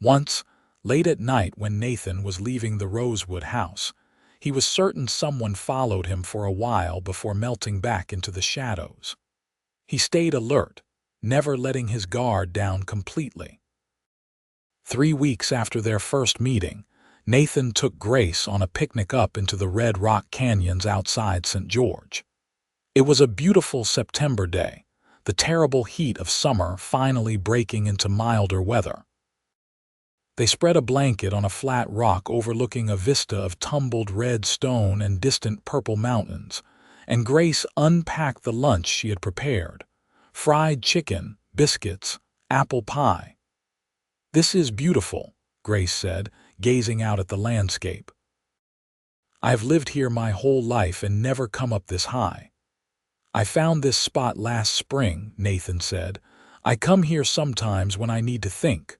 Once, late at night when Nathan was leaving the Rosewood house, he was certain someone followed him for a while before melting back into the shadows. He stayed alert, never letting his guard down completely. 3 weeks after their first meeting, Nathan took Grace on a picnic up into the Red Rock Canyons outside St. George. It was a beautiful September day, the terrible heat of summer finally breaking into milder weather. They spread a blanket on a flat rock overlooking a vista of tumbled red stone and distant purple mountains, and Grace unpacked the lunch she had prepared: fried chicken, biscuits, apple pie. "This is beautiful," Grace said, gazing out at the landscape. "I have lived here my whole life and never come up this high." "I found this spot last spring," Nathan said. "I come here sometimes when I need to think.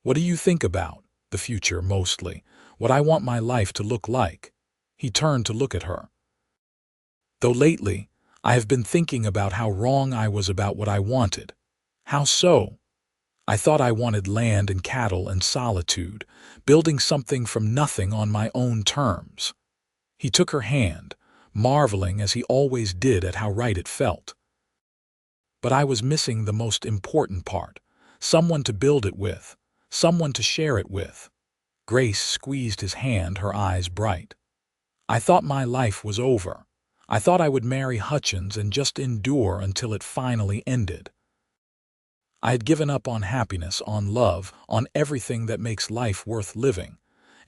What do you think about?" "The future, mostly. What I want my life to look like." He turned to look at her. "Though lately, I have been thinking about how wrong I was about what I wanted." "How so?" "I thought I wanted land and cattle and solitude, building something from nothing on my own terms." He took her hand, marveling as he always did at how right it felt. "But I was missing the most important part, someone to build it with, someone to share it with." Grace squeezed his hand, her eyes bright. "I thought my life was over. I thought I would marry Hutchins and just endure until it finally ended. I had given up on happiness, on love, on everything that makes life worth living,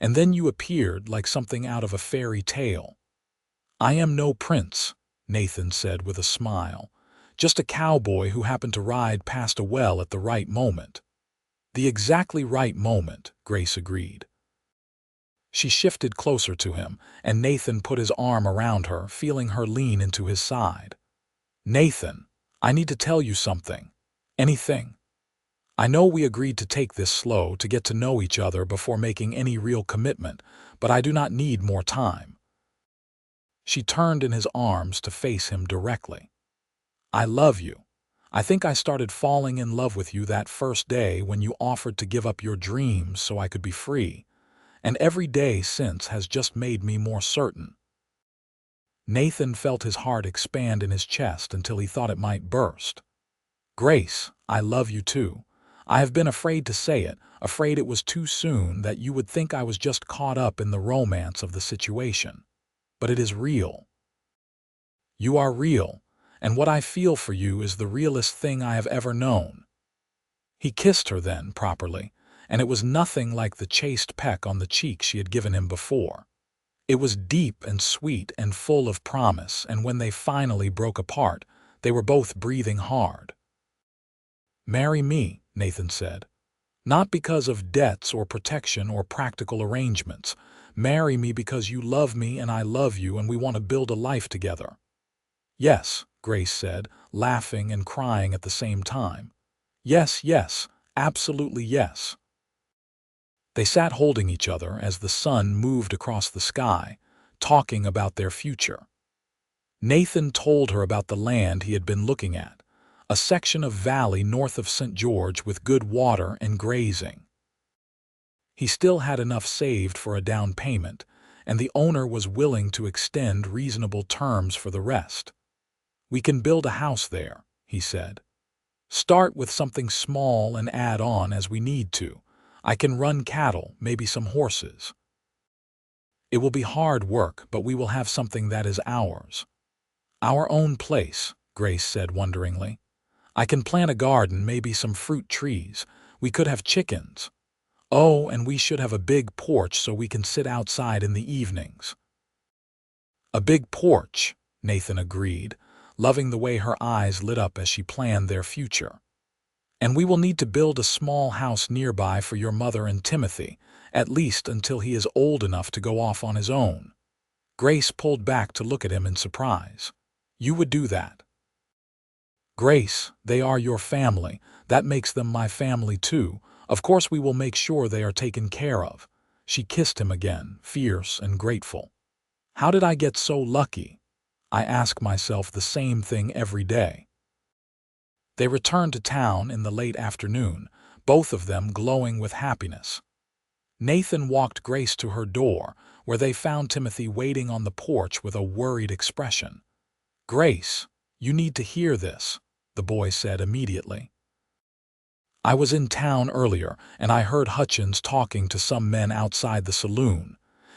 and then you appeared like something out of a fairy tale." "I am no prince," Nathan said with a smile, "just a cowboy who happened to ride past a well at the right moment." "The exactly right moment," Grace agreed. She shifted closer to him, and Nathan put his arm around her, feeling her lean into his side. "Nathan, I need to tell you something. Anything. I know we agreed to take this slow, to get to know each other before making any real commitment, but I do not need more time." She turned in his arms to face him directly. "I love you. I think I started falling in love with you that first day when you offered to give up your dreams so I could be free, and every day since has just made me more certain." Nathan felt his heart expand in his chest until he thought it might burst. "Grace, I love you too. I have been afraid to say it, afraid it was too soon, that you would think I was just caught up in the romance of the situation. But it is real. You are real, and what I feel for you is the realest thing I have ever known." He kissed her then, properly, and it was nothing like the chaste peck on the cheek she had given him before. It was deep and sweet and full of promise, and when they finally broke apart, they were both breathing hard. "Marry me," Nathan said. "Not because of debts or protection or practical arrangements. Marry me because you love me and I love you and we want to build a life together." "Yes," Grace said, laughing and crying at the same time. "Yes, yes, absolutely yes." They sat holding each other as the sun moved across the sky, talking about their future. Nathan told her about the land he had been looking at, a section of valley north of St. George with good water and grazing. He still had enough saved for a down payment, and the owner was willing to extend reasonable terms for the rest. "We can build a house there," he said. "Start with something small and add on as we need to. I can run cattle, maybe some horses. It will be hard work, but we will have something that is ours." "Our own place," Grace said wonderingly. "I can plant a garden, maybe some fruit trees. We could have chickens. Oh, and we should have a big porch so we can sit outside in the evenings." "A big porch," Nathan agreed, loving the way her eyes lit up as she planned their future. "And we will need to build a small house nearby for your mother and Timothy, at least until he is old enough to go off on his own." Grace pulled back to look at him in surprise. "You would do that?" "Grace, they are your family. That makes them my family too. Of course we will make sure they are taken care of." She kissed him again, fierce and grateful. "How did I get so lucky? I ask myself the same thing every day." They returned to town in the late afternoon, both of them glowing with happiness. Nathan walked Grace to her door, where they found Timothy waiting on the porch with a worried expression. "Grace, you need to hear this," the boy said immediately. "I was in town earlier, and I heard Hutchins talking to some men outside the saloon.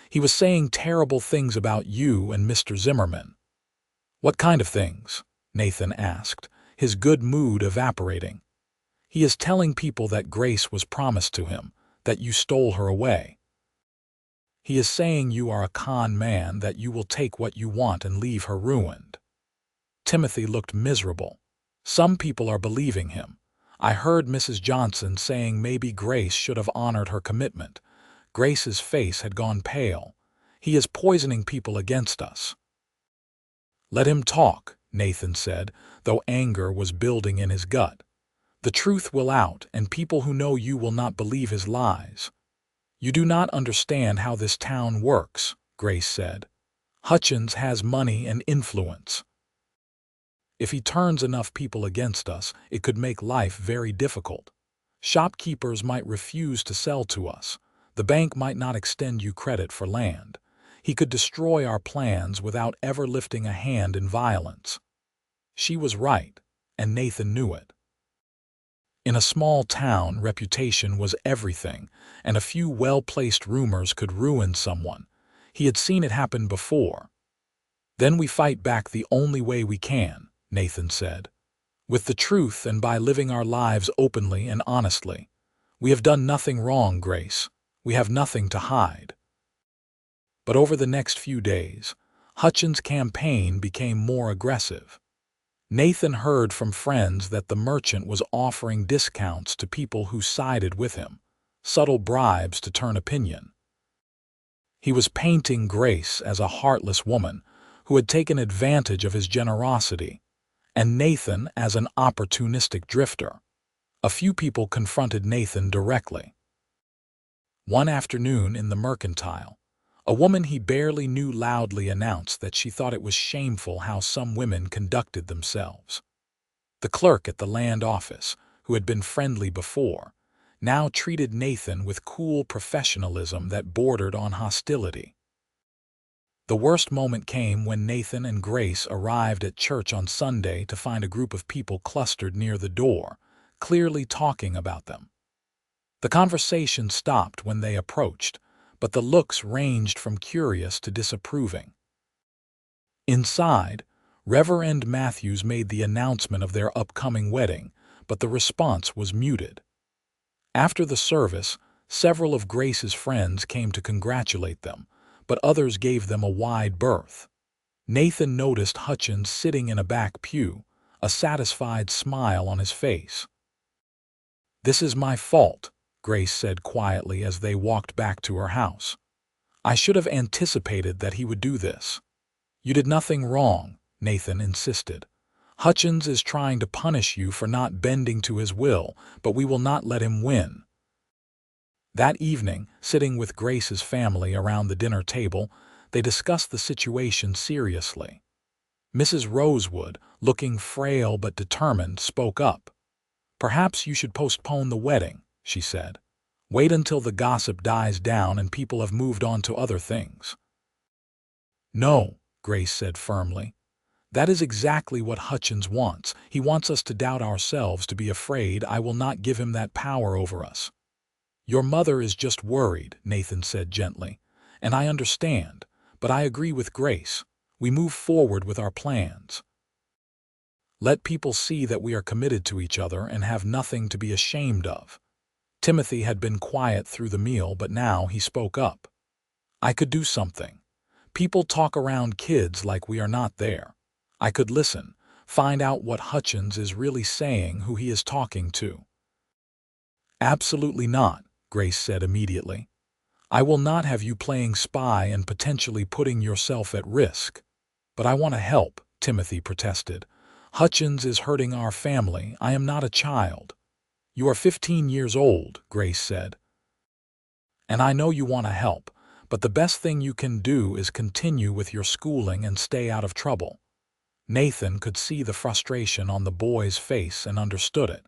He was saying terrible things about you and Mr. Zimmerman." "What kind of things?" Nathan asked, his good mood evaporating. "He is telling people that Grace was promised to him, that you stole her away. He is saying you are a con man, that you will take what you want and leave her ruined." Timothy looked miserable. "Some people are believing him. I heard Mrs. Johnson saying maybe Grace should have honored her commitment." Grace's face had gone pale. "He is poisoning people against us." "Let him talk," Nathan said, though anger was building in his gut. "The truth will out, and people who know you will not believe his lies." "You do not understand how this town works," Grace said. "Hutchins has money and influence. If he turns enough people against us, it could make life very difficult. Shopkeepers might refuse to sell to us. The bank might not extend you credit for land. He could destroy our plans without ever lifting a hand in violence." She was right, and Nathan knew it. In a small town, reputation was everything, and a few well-placed rumors could ruin someone. He had seen it happen before. "Then we fight back the only way we can," Nathan said. "With the truth and by living our lives openly and honestly. We have done nothing wrong, Grace. We have nothing to hide." But over the next few days, Hutchins' campaign became more aggressive. Nathan heard from friends that the merchant was offering discounts to people who sided with him, subtle bribes to turn opinion. He was painting Grace as a heartless woman who had taken advantage of his generosity, and Nathan as an opportunistic drifter. A few people confronted Nathan directly. One afternoon in the Mercantile, a woman he barely knew loudly announced that she thought it was shameful how some women conducted themselves. The clerk at the land office, who had been friendly before, now treated Nathan with cool professionalism that bordered on hostility. The worst moment came when Nathan and Grace arrived at church on Sunday to find a group of people clustered near the door, clearly talking about them. The conversation stopped when they approached, but the looks ranged from curious to disapproving. Inside, Reverend Matthews made the announcement of their upcoming wedding, but the response was muted. After the service, several of Grace's friends came to congratulate them, but others gave them a wide berth. Nathan noticed Hutchins sitting in a back pew, a satisfied smile on his face. "This is my fault," Grace said quietly as they walked back to her house. I should have anticipated that he would do this. You did nothing wrong, Nathan insisted. Hutchins is trying to punish you for not bending to his will, but we will not let him win. That evening, sitting with Grace's family around the dinner table, they discussed the situation seriously. Mrs. Rosewood, looking frail but determined, spoke up. "Perhaps you should postpone the wedding," she said. "Wait until the gossip dies down and people have moved on to other things." "No," Grace said firmly. "That is exactly what Hutchins wants. He wants us to doubt ourselves, to be afraid. I will not give him that power over us." "Your mother is just worried," Nathan said gently. "And I understand, but I agree with Grace. We move forward with our plans. Let people see that we are committed to each other and have nothing to be ashamed of." Timothy had been quiet through the meal, but now he spoke up. "I could do something. People talk around kids like we are not there. I could listen, find out what Hutchins is really saying, who he is talking to." "Absolutely not," Grace said immediately. "I will not have you playing spy and potentially putting yourself at risk." "But I want to help," Timothy protested. "Hutchins is hurting our family. I am not a child." "You are 15 years old," Grace said. "And I know you want to help, but the best thing you can do is continue with your schooling and stay out of trouble." Nathan could see the frustration on the boy's face and understood it.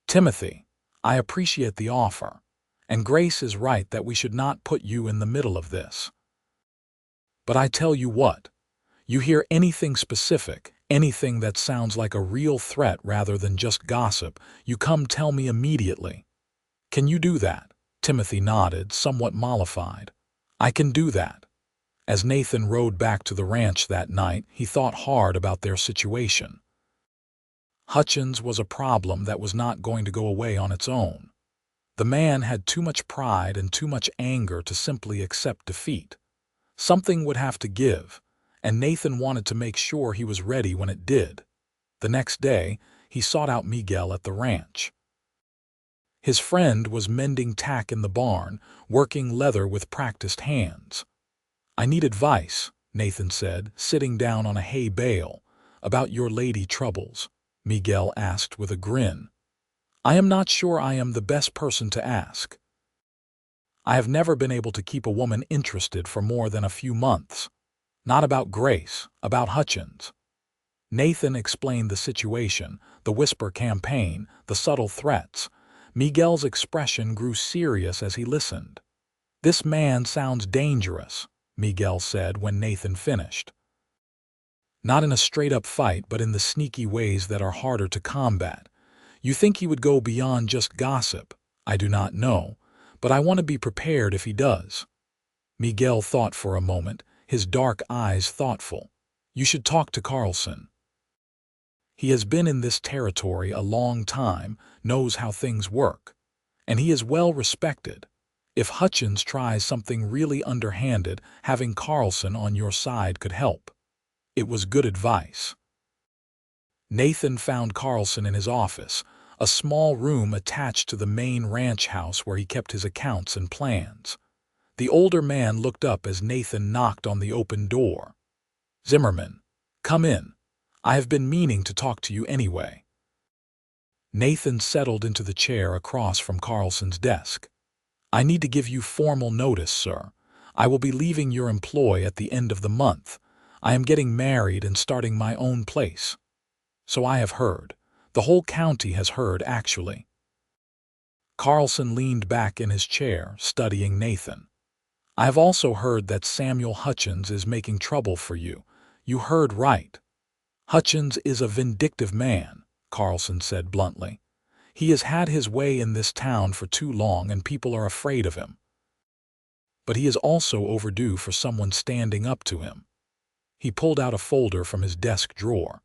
"Timothy, I appreciate the offer, and Grace is right that we should not put you in the middle of this. But I tell you what, you hear anything specific, anything that sounds like a real threat rather than just gossip, you come tell me immediately." "Can you do that?" Timothy nodded, somewhat mollified. "I can do that." As Nathan rode back to the ranch that night, he thought hard about their situation. Hutchins was a problem that was not going to go away on its own. The man had too much pride and too much anger to simply accept defeat. Something would have to give, and Nathan wanted to make sure he was ready when it did. The next day, he sought out Miguel at the ranch. His friend was mending tack in the barn, working leather with practiced hands. "I need advice," Nathan said, sitting down on a hay bale. "About your lady troubles?" Miguel asked with a grin. "I am not sure I am the best person to ask. I have never been able to keep a woman interested for more than a few months. Not about Grace, about Hutchins." Nathan explained the situation, the whisper campaign, the subtle threats. Miguel's expression grew serious as he listened. "This man sounds dangerous," Miguel said when Nathan finished. "Not in a straight-up fight, but in the sneaky ways that are harder to combat. You think he would go beyond just gossip? I do not know, but I want to be prepared if he does." Miguel thought for a moment, his dark eyes thoughtful. "You should talk to Carlson. He has been in this territory a long time, knows how things work, and he is well respected. If Hutchins tries something really underhanded, having Carlson on your side could help." It was good advice. Nathan found Carlson in his office, a small room attached to the main ranch house where he kept his accounts and plans. The older man looked up as Nathan knocked on the open door. "Zimmerman, come in. I have been meaning to talk to you anyway." Nathan settled into the chair across from Carlson's desk. "I need to give you formal notice, sir. I will be leaving your employ at the end of the month. I am getting married and starting my own place." "So I have heard. The whole county has heard, actually." Carlson leaned back in his chair, studying Nathan. "I have also heard that Samuel Hutchins is making trouble for you. You heard right." "Hutchins is a vindictive man," Carlson said bluntly. "He has had his way in this town for too long and people are afraid of him. But he is also overdue for someone standing up to him." He pulled out a folder from his desk drawer.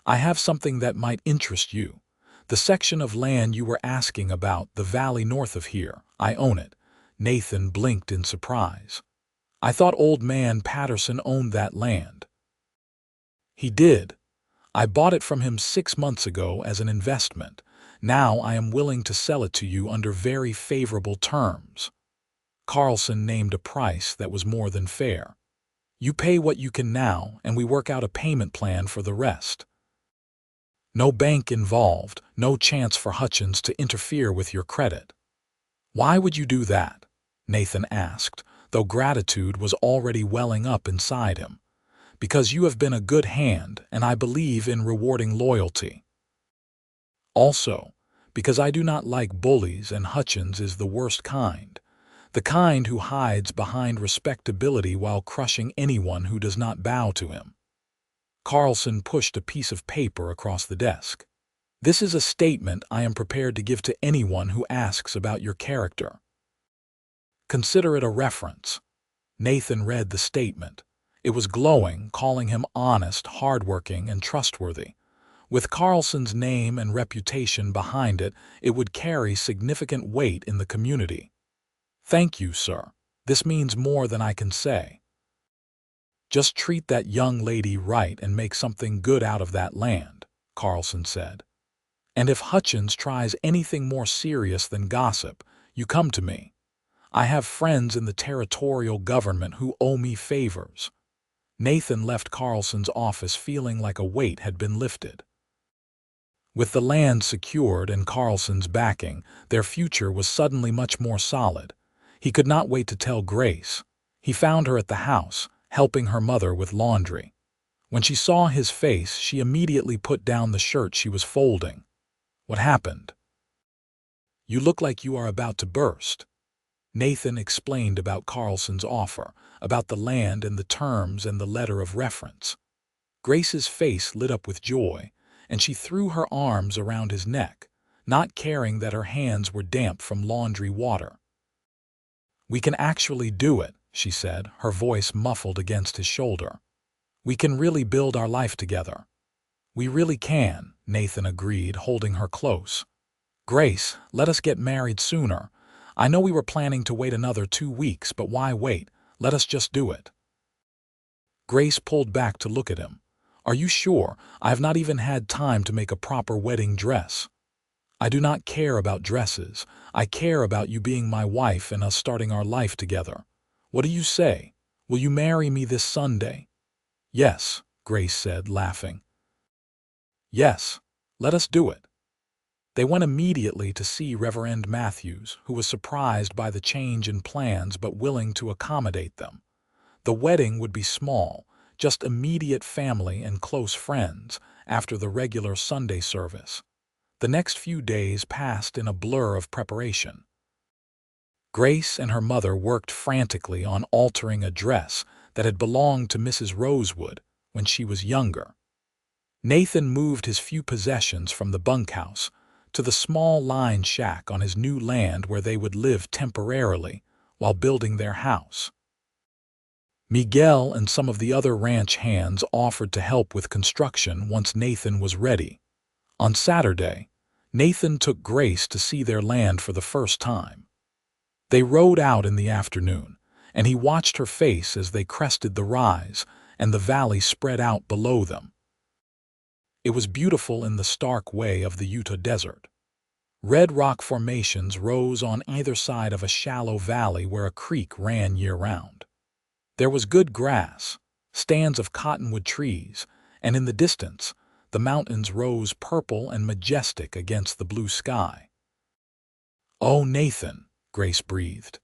"I have something that might interest you. The section of land you were asking about, the valley north of here, I own it." Nathan blinked in surprise. "I thought old man Patterson owned that land." "He did. I bought it from him 6 months ago as an investment. Now I am willing to sell it to you under very favorable terms." Carlson named a price that was more than fair. You pay what you can now, and we work out a payment plan for the rest. No bank involved, no chance for Hutchins to interfere with your credit. Why would you do that? Nathan asked, though gratitude was already welling up inside him. Because you have been a good hand, and I believe in rewarding loyalty. Also, because I do not like bullies, and Hutchins is the worst kind. The kind who hides behind respectability while crushing anyone who does not bow to him. Carlson pushed a piece of paper across the desk. This is a statement I am prepared to give to anyone who asks about your character. Consider it a reference. Nathan read the statement. It was glowing, calling him honest, hardworking, and trustworthy. With Carlson's name and reputation behind it, it would carry significant weight in the community. Thank you, sir. This means more than I can say. Just treat that young lady right and make something good out of that land, Carlson said. And if Hutchins tries anything more serious than gossip, you come to me. I have friends in the territorial government who owe me favors. Nathan left Carlson's office feeling like a weight had been lifted. With the land secured and Carlson's backing, their future was suddenly much more solid. He could not wait to tell Grace. He found her at the house, helping her mother with laundry. When she saw his face, she immediately put down the shirt she was folding. What happened? You look like you are about to burst. Nathan explained about Carlson's offer, about the land and the terms and the letter of reference. Grace's face lit up with joy, and she threw her arms around his neck, not caring that her hands were damp from laundry water. We can actually do it, she said, her voice muffled against his shoulder. We can really build our life together. We really can, Nathan agreed, holding her close. Grace, let us get married sooner. I know we were planning to wait another 2 weeks, but why wait? Let us just do it. Grace pulled back to look at him. Are you sure? I have not even had time to make a proper wedding dress. I do not care about dresses. I care about you being my wife and us starting our life together. What do you say? Will you marry me this Sunday? Yes, Grace said, laughing. Yes, let us do it. They went immediately to see Reverend Matthews, who was surprised by the change in plans but willing to accommodate them. The wedding would be small, just immediate family and close friends, after the regular Sunday service. The next few days passed in a blur of preparation. Grace and her mother worked frantically on altering a dress that had belonged to Mrs. Rosewood when she was younger. Nathan moved his few possessions from the bunkhouse to the small line shack on his new land where they would live temporarily while building their house. Miguel and some of the other ranch hands offered to help with construction once Nathan was ready. On Saturday, Nathan took Grace to see their land for the first time. They rode out in the afternoon, and he watched her face as they crested the rise and the valley spread out below them. It was beautiful in the stark way of the Utah desert. Red rock formations rose on either side of a shallow valley where a creek ran year-round. There was good grass, stands of cottonwood trees, and in the distance, the mountains rose purple and majestic against the blue sky. "Oh, Nathan," Grace breathed.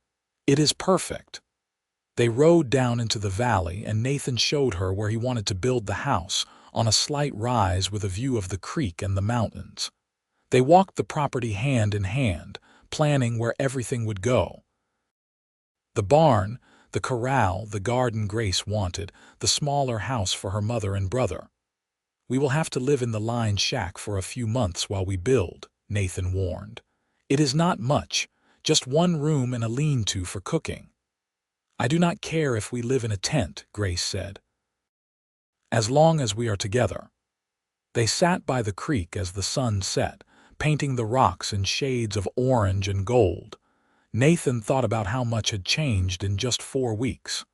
"It is perfect." They rode down into the valley, and Nathan showed her where he wanted to build the house, on a slight rise with a view of the creek and the mountains. They walked the property hand in hand, planning where everything would go. The barn, the corral, the garden Grace wanted, the smaller house for her mother and brother. "We will have to live in the line shack for a few months while we build," Nathan warned. "It is not much, just one room and a lean-to for cooking." "I do not care if we live in a tent," Grace said, "as long as we are together." They sat by the creek as the sun set, painting the rocks in shades of orange and gold. Nathan thought about how much had changed in just 4 weeks.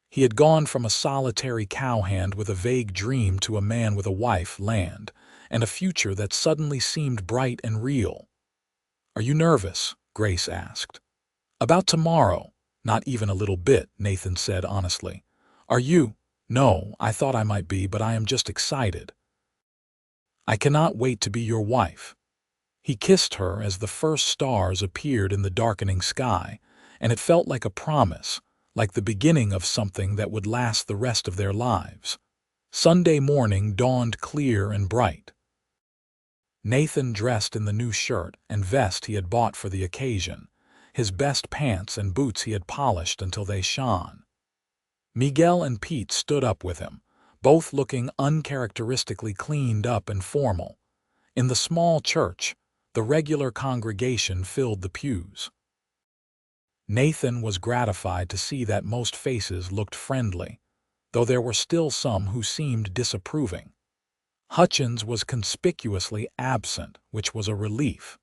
He had gone from a solitary cowhand with a vague dream to a man with a wife, land, and a future that suddenly seemed bright and real. "Are you nervous?" Grace asked. About tomorrow. Not even a little bit, Nathan said honestly. Are you? No, I thought I might be, but I am just excited. I cannot wait to be your wife. He kissed her as the first stars appeared in the darkening sky, and it felt like a promise, like the beginning of something that would last the rest of their lives. Sunday morning dawned clear and bright. Nathan dressed in the new shirt and vest he had bought for the occasion, his best pants and boots he had polished until they shone. Miguel and Pete stood up with him, both looking uncharacteristically cleaned up and formal. In the small church, the regular congregation filled the pews. Nathan was gratified to see that most faces looked friendly, though there were still some who seemed disapproving. Hutchins was conspicuously absent, which was a relief.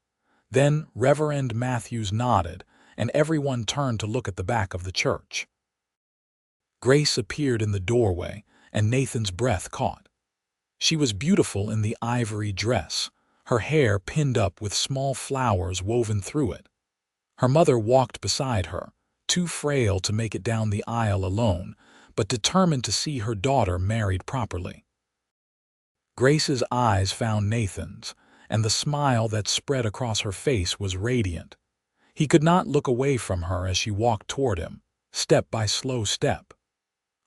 Then Reverend Matthews nodded, and everyone turned to look at the back of the church. Grace appeared in the doorway, and Nathan's breath caught. She was beautiful in the ivory dress, her hair pinned up with small flowers woven through it. Her mother walked beside her, too frail to make it down the aisle alone, but determined to see her daughter married properly. Grace's eyes found Nathan's, and the smile that spread across her face was radiant. He could not look away from her as she walked toward him, step by slow step.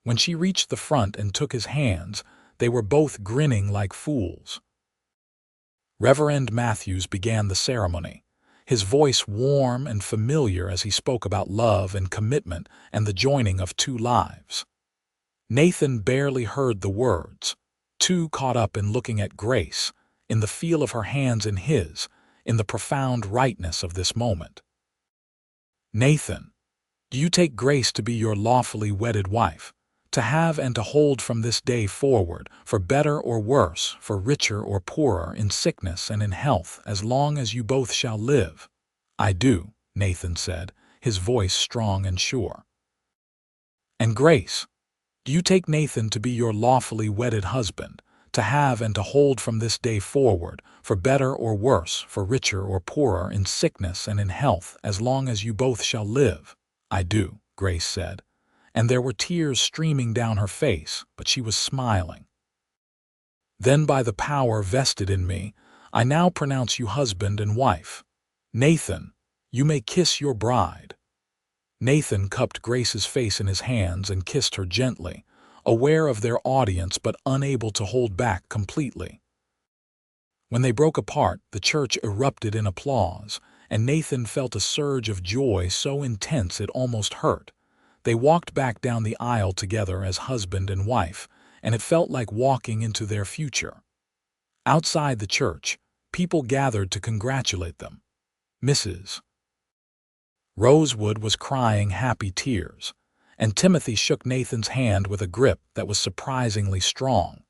When she reached the front and took his hands, they were both grinning like fools. Reverend Matthews began the ceremony, his voice warm and familiar as he spoke about love and commitment and the joining of two lives. Nathan barely heard the words, too caught up in looking at Grace, in the feel of her hands in his, in the profound rightness of this moment. Nathan, do you take Grace to be your lawfully wedded wife, to have and to hold from this day forward, for better or worse, for richer or poorer, in sickness and in health, as long as you both shall live? I do, Nathan said, his voice strong and sure. And Grace, do you take Nathan to be your lawfully wedded husband, to have and to hold from this day forward, for better or worse, for richer or poorer, in sickness and in health, as long as you both shall live? I do, Grace said, and there were tears streaming down her face, but she was smiling. Then by the power vested in me, I now pronounce you husband and wife. Nathan, you may kiss your bride. Nathan cupped Grace's face in his hands and kissed her gently, aware of their audience but unable to hold back completely. When they broke apart, the church erupted in applause, and Nathan felt a surge of joy so intense it almost hurt. They walked back down the aisle together as husband and wife, and it felt like walking into their future. Outside the church, people gathered to congratulate them. Mrs. Rosewood was crying happy tears, and Timothy shook Nathan's hand with a grip that was surprisingly strong.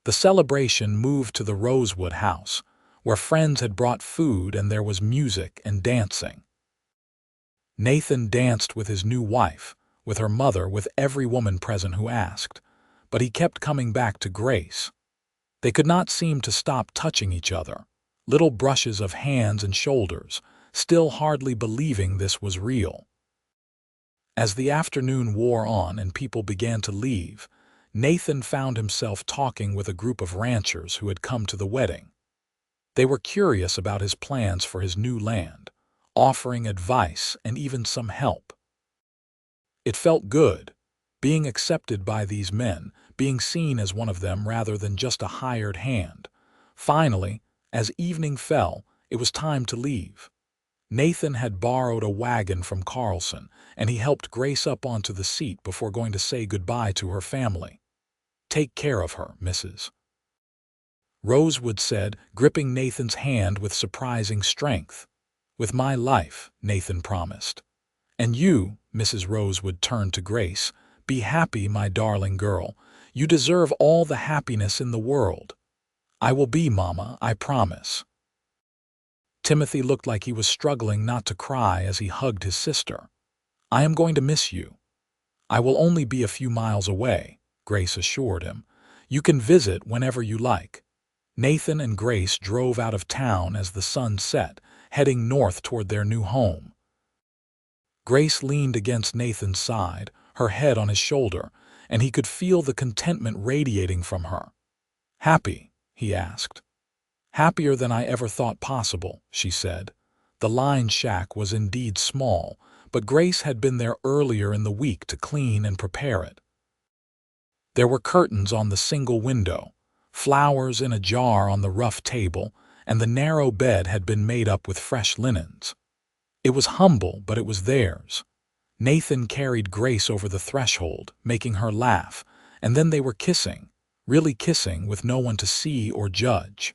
The celebration moved to the Rosewood house, where friends had brought food and there was music and dancing. Nathan danced with his new wife, with her mother, with every woman present who asked, but he kept coming back to Grace. They could not seem to stop touching each other, little brushes of hands and shoulders, still hardly believing this was real. As the afternoon wore on and people began to leave, Nathan found himself talking with a group of ranchers who had come to the wedding. They were curious about his plans for his new land, offering advice and even some help. It felt good, being accepted by these men, being seen as one of them rather than just a hired hand. Finally, as evening fell, it was time to leave. Nathan had borrowed a wagon from Carlson, and he helped Grace up onto the seat before going to say goodbye to her family. Take care of her, Mrs. Rosewood said, gripping Nathan's hand with surprising strength. With my life, Nathan promised. And you, Mrs. Rosewood turned to Grace, be happy, my darling girl. You deserve all the happiness in the world. I will be, Mama, I promise. Timothy looked like he was struggling not to cry as he hugged his sister. I am going to miss you. I will only be a few miles away, Grace assured him. You can visit whenever you like. Nathan and Grace drove out of town as the sun set, heading north toward their new home. Grace leaned against Nathan's side, her head on his shoulder, and he could feel the contentment radiating from her. "Happy?" he asked. "Happier than I ever thought possible," she said. The line shack was indeed small, but Grace had been there earlier in the week to clean and prepare it. There were curtains on the single window, flowers in a jar on the rough table, and the narrow bed had been made up with fresh linens. It was humble, but it was theirs. Nathan carried Grace over the threshold, making her laugh, and then they were kissing, really kissing with no one to see or judge.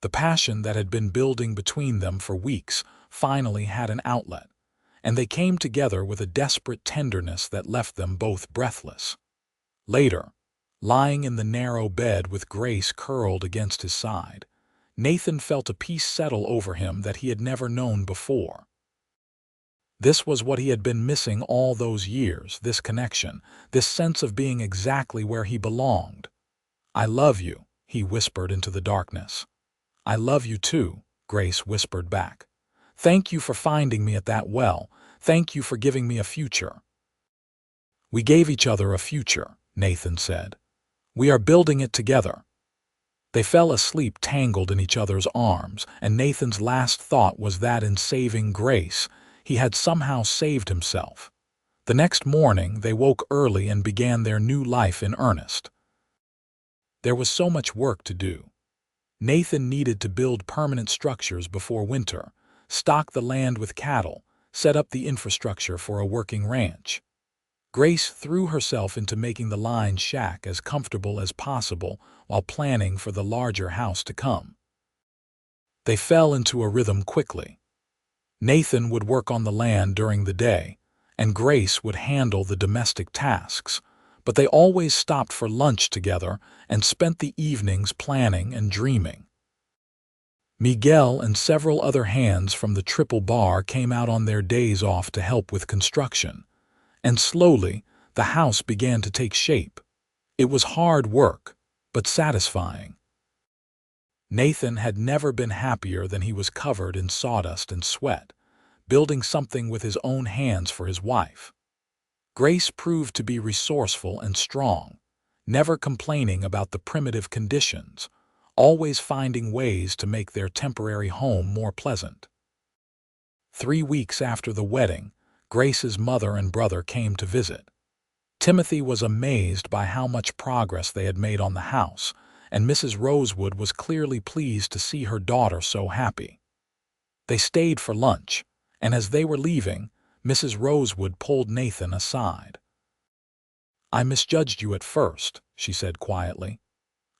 The passion that had been building between them for weeks finally had an outlet, and they came together with a desperate tenderness that left them both breathless. Later, lying in the narrow bed with Grace curled against his side, Nathan felt a peace settle over him that he had never known before. This was what he had been missing all those years, this connection, this sense of being exactly where he belonged. "I love you," he whispered into the darkness. "I love you too," Grace whispered back. "Thank you for finding me at that well. Thank you for giving me a future." "We gave each other a future," Nathan said. "We are building it together." They fell asleep tangled in each other's arms, and Nathan's last thought was that in saving Grace, he had somehow saved himself. The next morning, they woke early and began their new life in earnest. There was so much work to do. Nathan needed to build permanent structures before winter, stock the land with cattle, set up the infrastructure for a working ranch. Grace threw herself into making the line shack as comfortable as possible while planning for the larger house to come. They fell into a rhythm quickly. Nathan would work on the land during the day, and Grace would handle the domestic tasks, but they always stopped for lunch together and spent the evenings planning and dreaming. Miguel and several other hands from the Triple Bar came out on their days off to help with construction. And slowly, the house began to take shape. It was hard work, but satisfying. Nathan had never been happier than he was covered in sawdust and sweat, building something with his own hands for his wife. Grace proved to be resourceful and strong, never complaining about the primitive conditions, always finding ways to make their temporary home more pleasant. 3 weeks after the wedding, Grace's mother and brother came to visit. Timothy was amazed by how much progress they had made on the house, and Mrs. Rosewood was clearly pleased to see her daughter so happy. They stayed for lunch, and as they were leaving, Mrs. Rosewood pulled Nathan aside. "I misjudged you at first," she said quietly.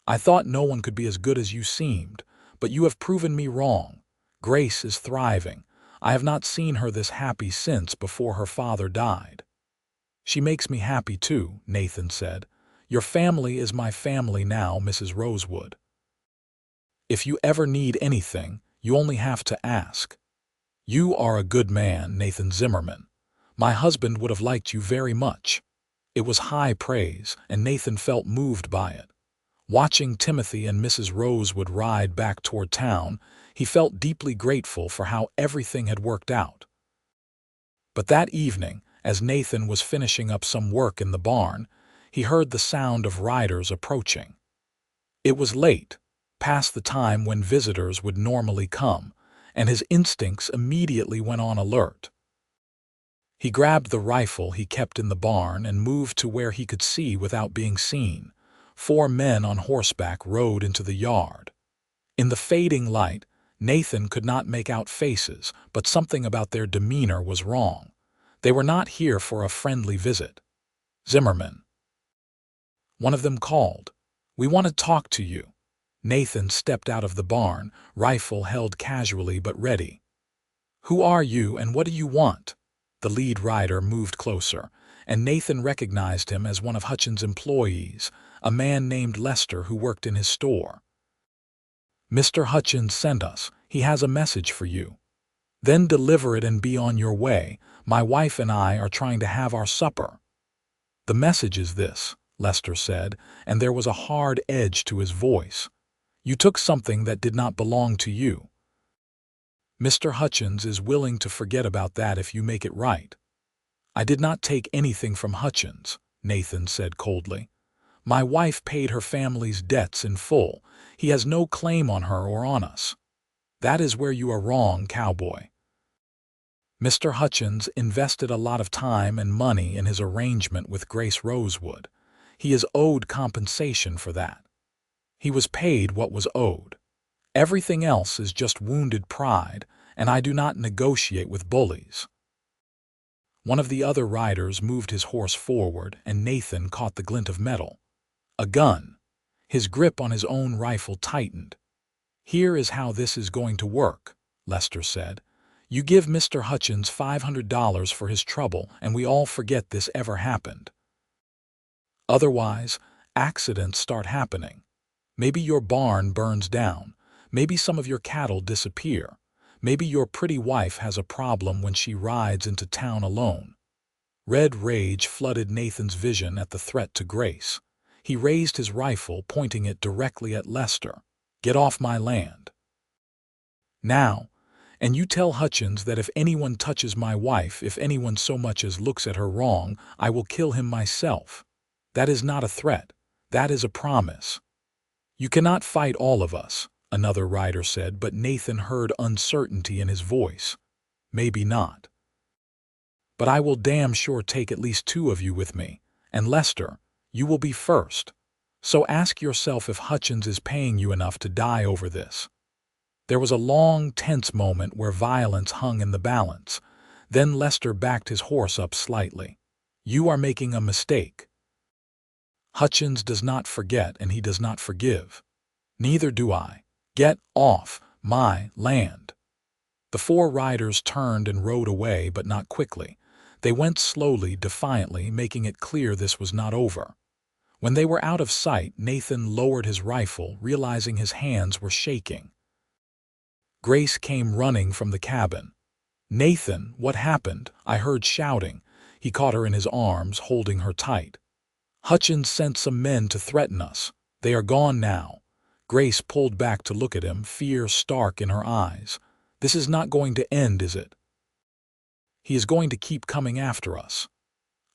"I thought no one could be as good as you seemed, but you have proven me wrong. Grace is thriving. I have not seen her this happy since before her father died." "She makes me happy too," Nathan said. "Your family is my family now, Mrs. Rosewood. If you ever need anything, you only have to ask. You are a good man, Nathan Zimmerman. My husband would have liked you very much." It was high praise, and Nathan felt moved by it. Watching Timothy and Mrs. Rosewood ride back toward town, he felt deeply grateful for how everything had worked out. But that evening, as Nathan was finishing up some work in the barn, he heard the sound of riders approaching. It was late, past the time when visitors would normally come, and his instincts immediately went on alert. He grabbed the rifle he kept in the barn and moved to where he could see without being seen. 4 men on horseback rode into the yard. In the fading light, Nathan could not make out faces, but something about their demeanor was wrong. They were not here for a friendly visit. "Zimmerman," one of them called. "We want to talk to you." Nathan stepped out of the barn, rifle held casually but ready. "Who are you and what do you want?" The lead rider moved closer, and Nathan recognized him as one of Hutchins' employees, a man named Lester who worked in his store. "Mr. Hutchins sent us. He has a message for you." "Then deliver it and be on your way. My wife and I are trying to have our supper." "The message is this," Lester said, and there was a hard edge to his voice. "You took something that did not belong to you." Mr. Hutchins is willing to forget about that if you make it right. I did not take anything from Hutchins, Nathan said coldly. My wife paid her family's debts in full. He has no claim on her or on us. That is where you are wrong, Cowboy. Mr. Hutchins invested a lot of time and money in his arrangement with Grace Rosewood. He is owed compensation for that. He was paid what was owed. Everything else is just wounded pride, and I do not negotiate with bullies. One of the other riders moved his horse forward, and Nathan caught the glint of metal. A gun. His grip on his own rifle tightened. Here is how this is going to work, Lester said. You give Mr. Hutchins $500 for his trouble, and we all forget this ever happened. Otherwise, accidents start happening. Maybe your barn burns down. Maybe some of your cattle disappear. Maybe your pretty wife has a problem when she rides into town alone. Red rage flooded Nathan's vision at the threat to Grace. He raised his rifle, pointing it directly at Lester. Get off my land. Now, and you tell Hutchins that if anyone touches my wife, if anyone so much as looks at her wrong, I will kill him myself. That is not a threat. That is a promise. You cannot fight all of us, another rider said, but Nathan heard uncertainty in his voice. Maybe not. But I will damn sure take at least 2 of you with me, and Lester, you will be first. So ask yourself if Hutchins is paying you enough to die over this. There was a long, tense moment where violence hung in the balance. Then Lester backed his horse up slightly. You are making a mistake. Hutchins does not forget, and he does not forgive. Neither do I. Get off my land. The 4 riders turned and rode away, but not quickly. They went slowly, defiantly, making it clear this was not over. When they were out of sight, Nathan lowered his rifle, realizing his hands were shaking. Grace came running from the cabin. Nathan, what happened? I heard shouting. He caught her in his arms, holding her tight. Hutchins sent some men to threaten us. They are gone now. Grace pulled back to look at him, fear stark in her eyes. This is not going to end, is it? He is going to keep coming after us.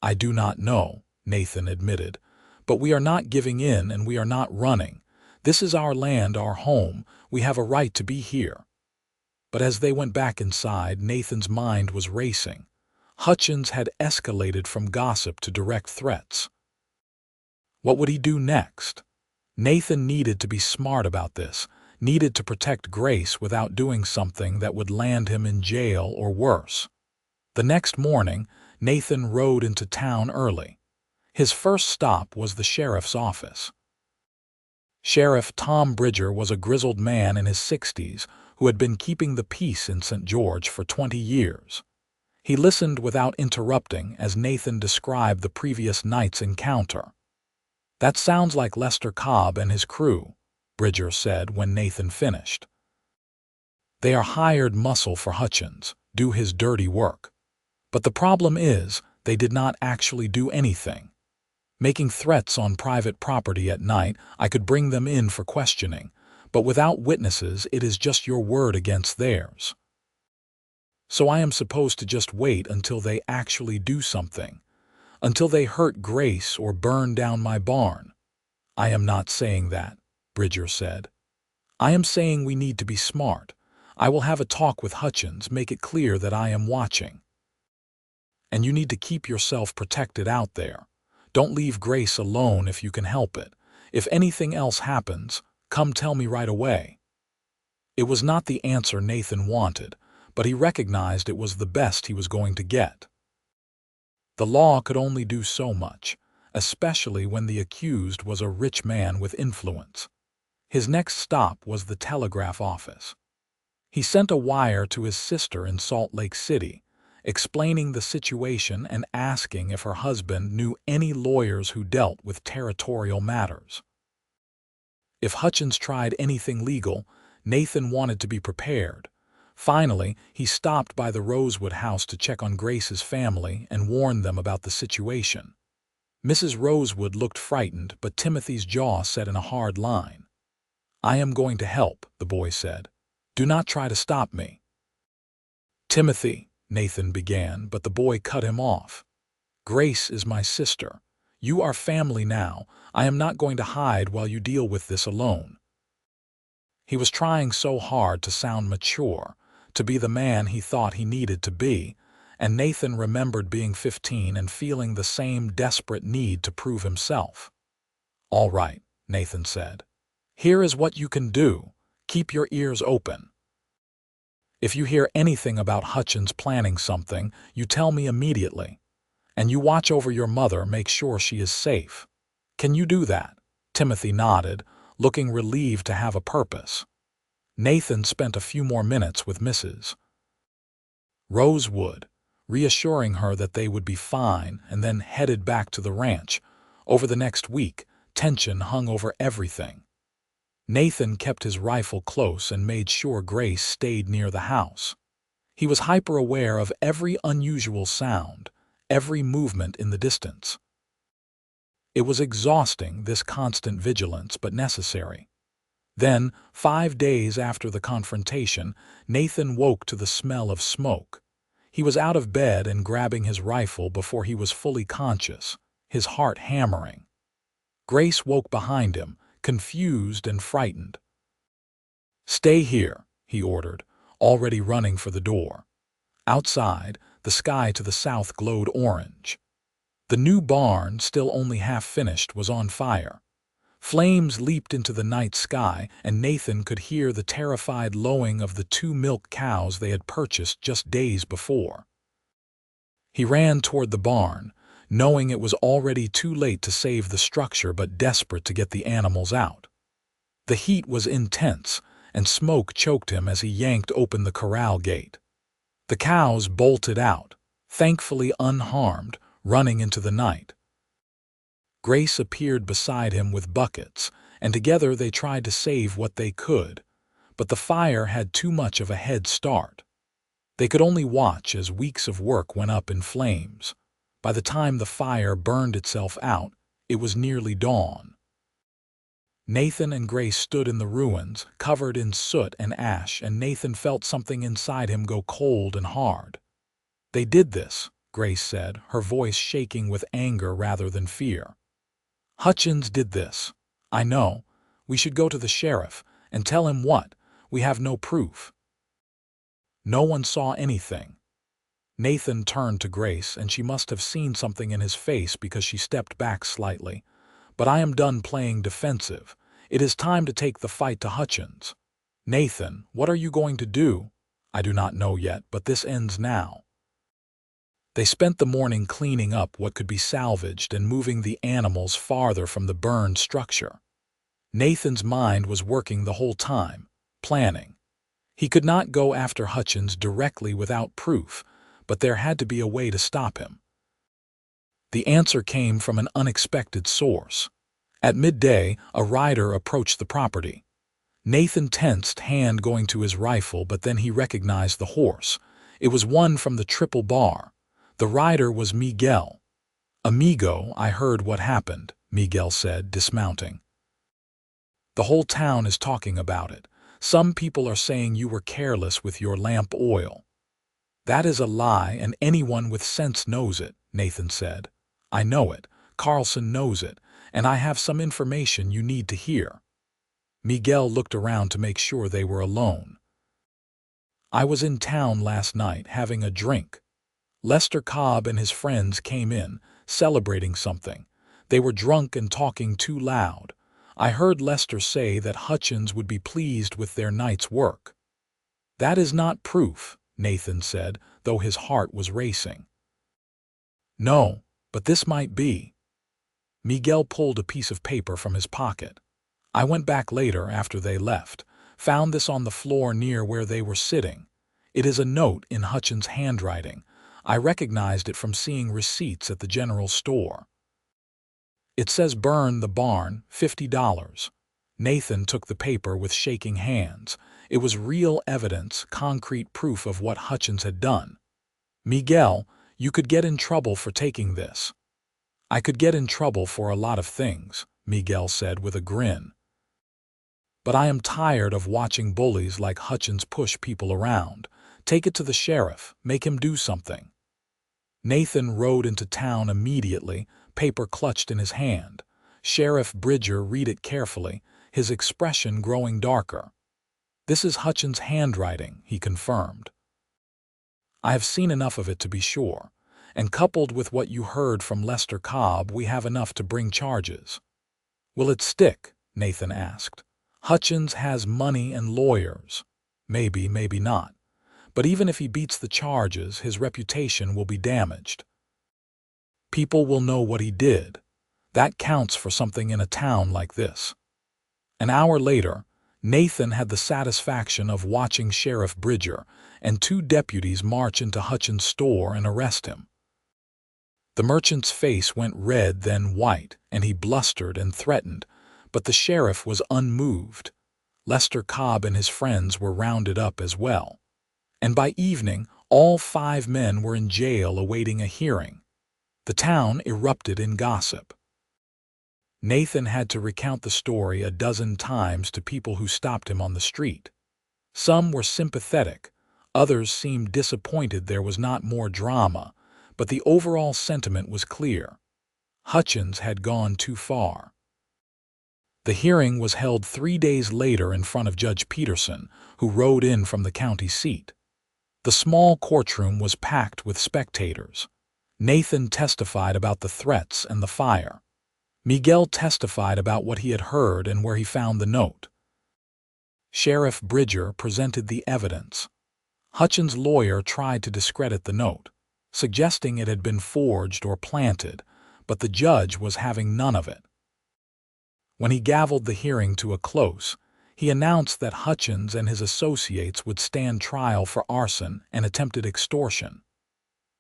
I do not know, Nathan admitted. But we are not giving in, and we are not running. This is our land, our home. We have a right to be here. But as they went back inside, Nathan's mind was racing. Hutchins had escalated from gossip to direct threats. What would he do next? Nathan needed to be smart about this, needed to protect Grace without doing something that would land him in jail or worse. The next morning, Nathan rode into town early. His first stop was the sheriff's office. Sheriff Tom Bridger was a grizzled man in his 60s who had been keeping the peace in St. George for 20 years. He listened without interrupting as Nathan described the previous night's encounter. That sounds like Lester Cobb and his crew, Bridger said when Nathan finished. They are hired muscle for Hutchins, do his dirty work. But the problem is, they did not actually do anything. Making threats on private property at night, I could bring them in for questioning, but without witnesses it is just your word against theirs. So I am supposed to just wait until they actually do something, until they hurt Grace or burn down my barn. I am not saying that, Bridger said. I am saying we need to be smart. I will have a talk with Hutchins, make it clear that I am watching. And you need to keep yourself protected out there. Don't leave Grace alone if you can help it. If anything else happens, come tell me right away. It was not the answer Nathan wanted, but he recognized it was the best he was going to get. The law could only do so much, especially when the accused was a rich man with influence. His next stop was the telegraph office. He sent a wire to his sister in Salt Lake City, explaining the situation and asking if her husband knew any lawyers who dealt with territorial matters. If Hutchins tried anything legal, Nathan wanted to be prepared. Finally, he stopped by the Rosewood house to check on Grace's family and warn them about the situation. Mrs. Rosewood looked frightened, but Timothy's jaw set in a hard line. I am going to help, the boy said. Do not try to stop me. "Timothy," Nathan began, but the boy cut him off. "Grace is my sister. You are family now. I am not going to hide while you deal with this alone." He was trying so hard to sound mature, to be the man he thought he needed to be, and Nathan remembered being 15 and feeling the same desperate need to prove himself. "All right," Nathan said. "Here is what you can do. Keep your ears open. If you hear anything about Hutchins planning something, you tell me immediately. And you watch over your mother, make sure she is safe. Can you do that?" Timothy nodded, looking relieved to have a purpose. Nathan spent a few more minutes with Mrs. Rosewood, reassuring her that they would be fine, and then headed back to the ranch. Over the next week, tension hung over everything. Nathan kept his rifle close and made sure Grace stayed near the house. He was hyper-aware of every unusual sound, every movement in the distance. It was exhausting, this constant vigilance, but necessary. Then, 5 days after the confrontation, Nathan woke to the smell of smoke. He was out of bed and grabbing his rifle before he was fully conscious, his heart hammering. Grace woke behind him, confused and frightened. "Stay here," he ordered, already running for the door. Outside, the sky to the south glowed orange. The new barn, still only half finished, was on fire. Flames leaped into the night sky, and Nathan could hear the terrified lowing of the 2 milk cows they had purchased just days before. He ran toward the barn, knowing it was already too late to save the structure but desperate to get the animals out. The heat was intense, and smoke choked him as he yanked open the corral gate. The cows bolted out, thankfully unharmed, running into the night. Grace appeared beside him with buckets, and together they tried to save what they could, but the fire had too much of a head start. They could only watch as weeks of work went up in flames. By the time the fire burned itself out, it was nearly dawn. Nathan and Grace stood in the ruins, covered in soot and ash, and Nathan felt something inside him go cold and hard. "They did this," Grace said, her voice shaking with anger rather than fear. "Hutchins did this. I know. We should go to the sheriff and tell him what? We have no proof." No one saw anything. Nathan turned to Grace, and she must have seen something in his face because she stepped back slightly. "But I am done playing defensive. It is time to take the fight to Hutchins." "Nathan, what are you going to do?" "I do not know yet, but this ends now." They spent the morning cleaning up what could be salvaged and moving the animals farther from the burned structure. Nathan's mind was working the whole time, planning. He could not go after Hutchins directly without proof, but there had to be a way to stop him. The answer came from an unexpected source. At midday, a rider approached the property. Nathan tensed, hand going to his rifle, but then he recognized the horse. It was one from the Triple Bar. The rider was Miguel. "Amigo, I heard what happened," Miguel said, dismounting. "The whole town is talking about it. Some people are saying you were careless with your lamp oil." "That is a lie, and anyone with sense knows it," Nathan said. "I know it, Carlson knows it, and I have some information you need to hear." Miguel looked around to make sure they were alone. "I was in town last night having a drink. Lester Cobb and his friends came in, celebrating something. They were drunk and talking too loud. I heard Lester say that Hutchins would be pleased with their night's work." "That is not proof," Nathan said, though his heart was racing. "No, but this might be." Miguel pulled a piece of paper from his pocket. "I went back later after they left, found this on the floor near where they were sitting. It is a note in Hutchins' handwriting. I recognized it from seeing receipts at the general store. It says burn the barn, $50. Nathan took the paper with shaking hands. It was real evidence, concrete proof of what Hutchins had done. "Miguel, you could get in trouble for taking this." "I could get in trouble for a lot of things," Miguel said with a grin. "But I am tired of watching bullies like Hutchins push people around. Take it to the sheriff. Make him do something." Nathan rode into town immediately, paper clutched in his hand. Sheriff Bridger read it carefully, his expression growing darker. "This is Hutchins' handwriting," he confirmed. "I have seen enough of it to be sure, and coupled with what you heard from Lester Cobb, we have enough to bring charges." "Will it stick?" Nathan asked. "Hutchins has money and lawyers." "Maybe, maybe not. But even if he beats the charges, his reputation will be damaged. People will know what he did. That counts for something in a town like this." An hour later, Nathan had the satisfaction of watching Sheriff Bridger and 2 deputies march into Hutchins' store and arrest him. The merchant's face went red, then white, and he blustered and threatened, but the sheriff was unmoved. Lester Cobb and his friends were rounded up as well. And by evening, all 5 men were in jail awaiting a hearing. The town erupted in gossip. Nathan had to recount the story a dozen times to people who stopped him on the street. Some were sympathetic, others seemed disappointed there was not more drama, but the overall sentiment was clear. Hutchins had gone too far. The hearing was held 3 days later in front of Judge Peterson, who rode in from the county seat. The small courtroom was packed with spectators. Nathan testified about the threats and the fire. Miguel testified about what he had heard and where he found the note. Sheriff Bridger presented the evidence. Hutchins' lawyer tried to discredit the note, suggesting it had been forged or planted, but the judge was having none of it. When he gavelled the hearing to a close, he announced that Hutchins and his associates would stand trial for arson and attempted extortion.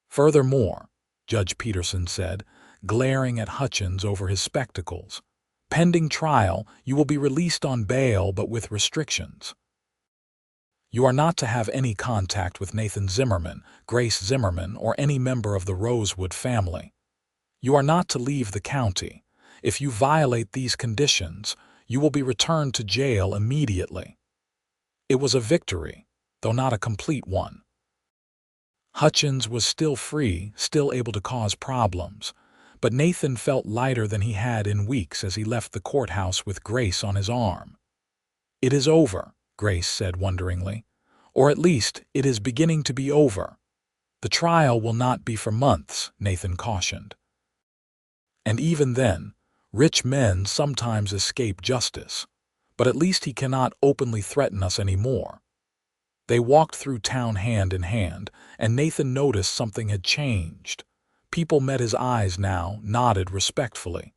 "Furthermore," Judge Peterson said, glaring at Hutchins over his spectacles, "pending trial, you will be released on bail but with restrictions. You are not to have any contact with Nathan Zimmerman, Grace Zimmerman, or any member of the Rosewood family. You are not to leave the county. If you violate these conditions, you will be returned to jail immediately." It was a victory, though not a complete one. Hutchins was still free, still able to cause problems, but Nathan felt lighter than he had in weeks as he left the courthouse with Grace on his arm. "It is over," Grace said wonderingly. "Or at least, it is beginning to be over." "The trial will not be for months," Nathan cautioned. "And even then, rich men sometimes escape justice, but at least he cannot openly threaten us anymore." They walked through town hand in hand, and Nathan noticed something had changed. People met his eyes now, nodded respectfully.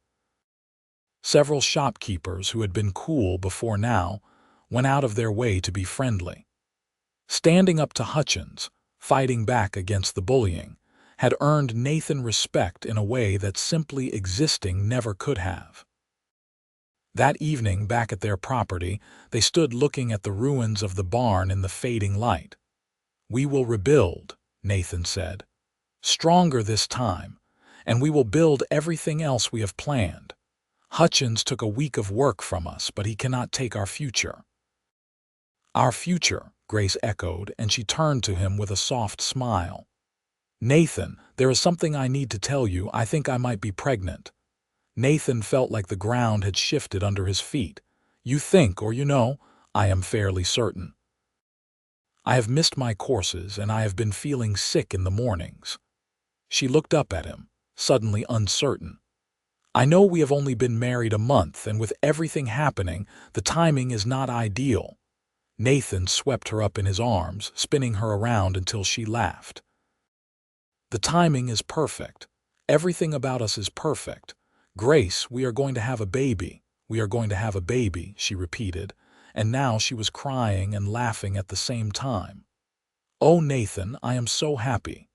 Several shopkeepers who had been cool before now went out of their way to be friendly. Standing up to Hutchins, fighting back against the bullying, had earned Nathan respect in a way that simply existing never could have. That evening, back at their property, they stood looking at the ruins of the barn in the fading light. "We will rebuild," Nathan said. "Stronger this time, and we will build everything else we have planned. Hutchins took a week of work from us, but he cannot take our future." "Our future," Grace echoed, and she turned to him with a soft smile. "Nathan, there is something I need to tell you. I think I might be pregnant." Nathan felt like the ground had shifted under his feet. "You think, or you know?" "I am fairly certain. I have missed my courses, and I have been feeling sick in the mornings." She looked up at him, suddenly uncertain. "I know we have only been married a month, and with everything happening, the timing is not ideal." Nathan swept her up in his arms, spinning her around until she laughed. "The timing is perfect. Everything about us is perfect. Grace, we are going to have a baby. We are going to have a baby," she repeated, and now she was crying and laughing at the same time. "Oh, Nathan, I am so happy."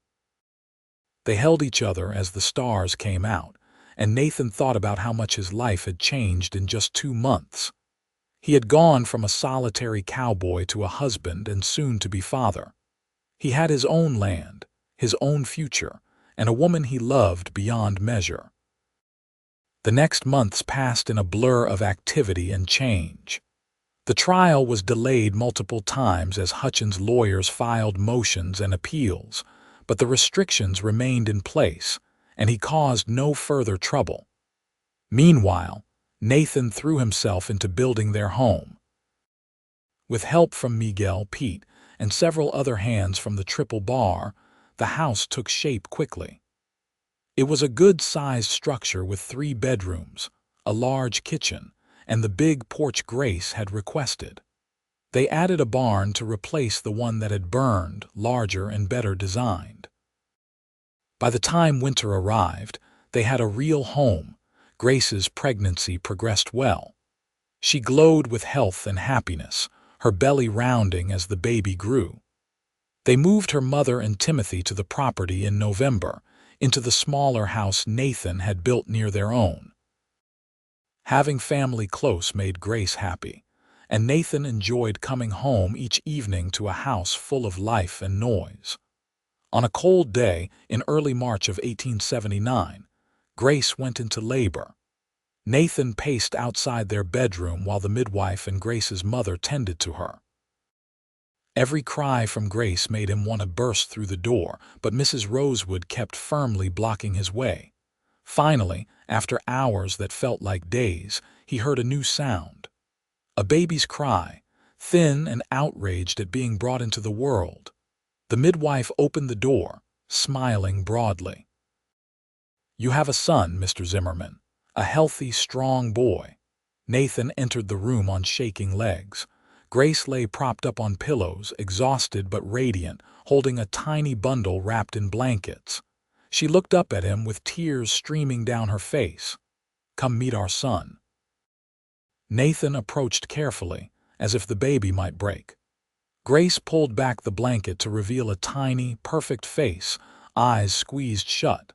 They held each other as the stars came out, and Nathan thought about how much his life had changed in just 2 months. He had gone from a solitary cowboy to a husband and soon-to-be father. He had his own land, his own future, and a woman he loved beyond measure. The next months passed in a blur of activity and change. The trial was delayed multiple times as Hutchins' lawyers filed motions and appeals, but the restrictions remained in place, and he caused no further trouble. Meanwhile, Nathan threw himself into building their home. With help from Miguel, Pete, and several other hands from the Triple Bar, the house took shape quickly. It was a good-sized structure with 3 bedrooms, a large kitchen, and the big porch Grace had requested. They added a barn to replace the one that had burned, larger and better designed. By the time winter arrived, they had a real home. Grace's pregnancy progressed well. She glowed with health and happiness, her belly rounding as the baby grew. They moved her mother and Timothy to the property in November, into the smaller house Nathan had built near their own. Having family close made Grace happy, and Nathan enjoyed coming home each evening to a house full of life and noise. On a cold day in early March of 1879, Grace went into labor. Nathan paced outside their bedroom while the midwife and Grace's mother tended to her. Every cry from Grace made him want to burst through the door, but Mrs. Rosewood kept firmly blocking his way. Finally, after hours that felt like days, he heard a new sound. A baby's cry, thin and outraged at being brought into the world. The midwife opened the door, smiling broadly. "You have a son, Mr. Zimmerman, a healthy, strong boy." Nathan entered the room on shaking legs. Grace lay propped up on pillows, exhausted but radiant, holding a tiny bundle wrapped in blankets. She looked up at him with tears streaming down her face. "Come meet our son." Nathan approached carefully, as if the baby might break. Grace pulled back the blanket to reveal a tiny, perfect face, eyes squeezed shut,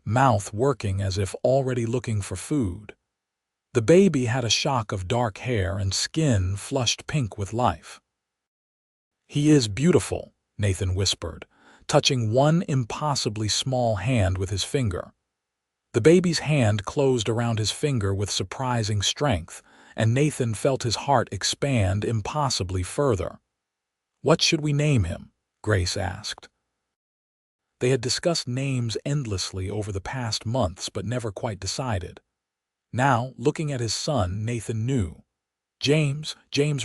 mouth working as if already looking for food. The baby had a shock of dark hair and skin flushed pink with life. "He is beautiful," Nathan whispered, touching one impossibly small hand with his finger. The baby's hand closed around his finger with surprising strength, and Nathan felt his heart expand impossibly further. "What should we name him?" Grace asked. They had discussed names endlessly over the past months but never quite decided. Now, looking at his son, Nathan knew. James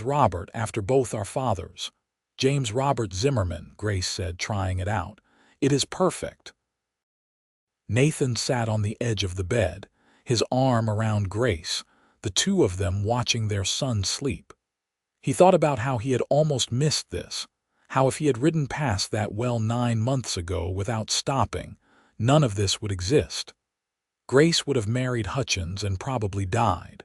Robert, after both our fathers." "James Robert Zimmerman," Grace said, trying it out. "It is perfect." Nathan sat on the edge of the bed, his arm around Grace, the two of them watching their son sleep. He thought about how he had almost missed this, how if he had ridden past that well 9 months ago without stopping, none of this would exist. Grace would have married Hutchins and probably died.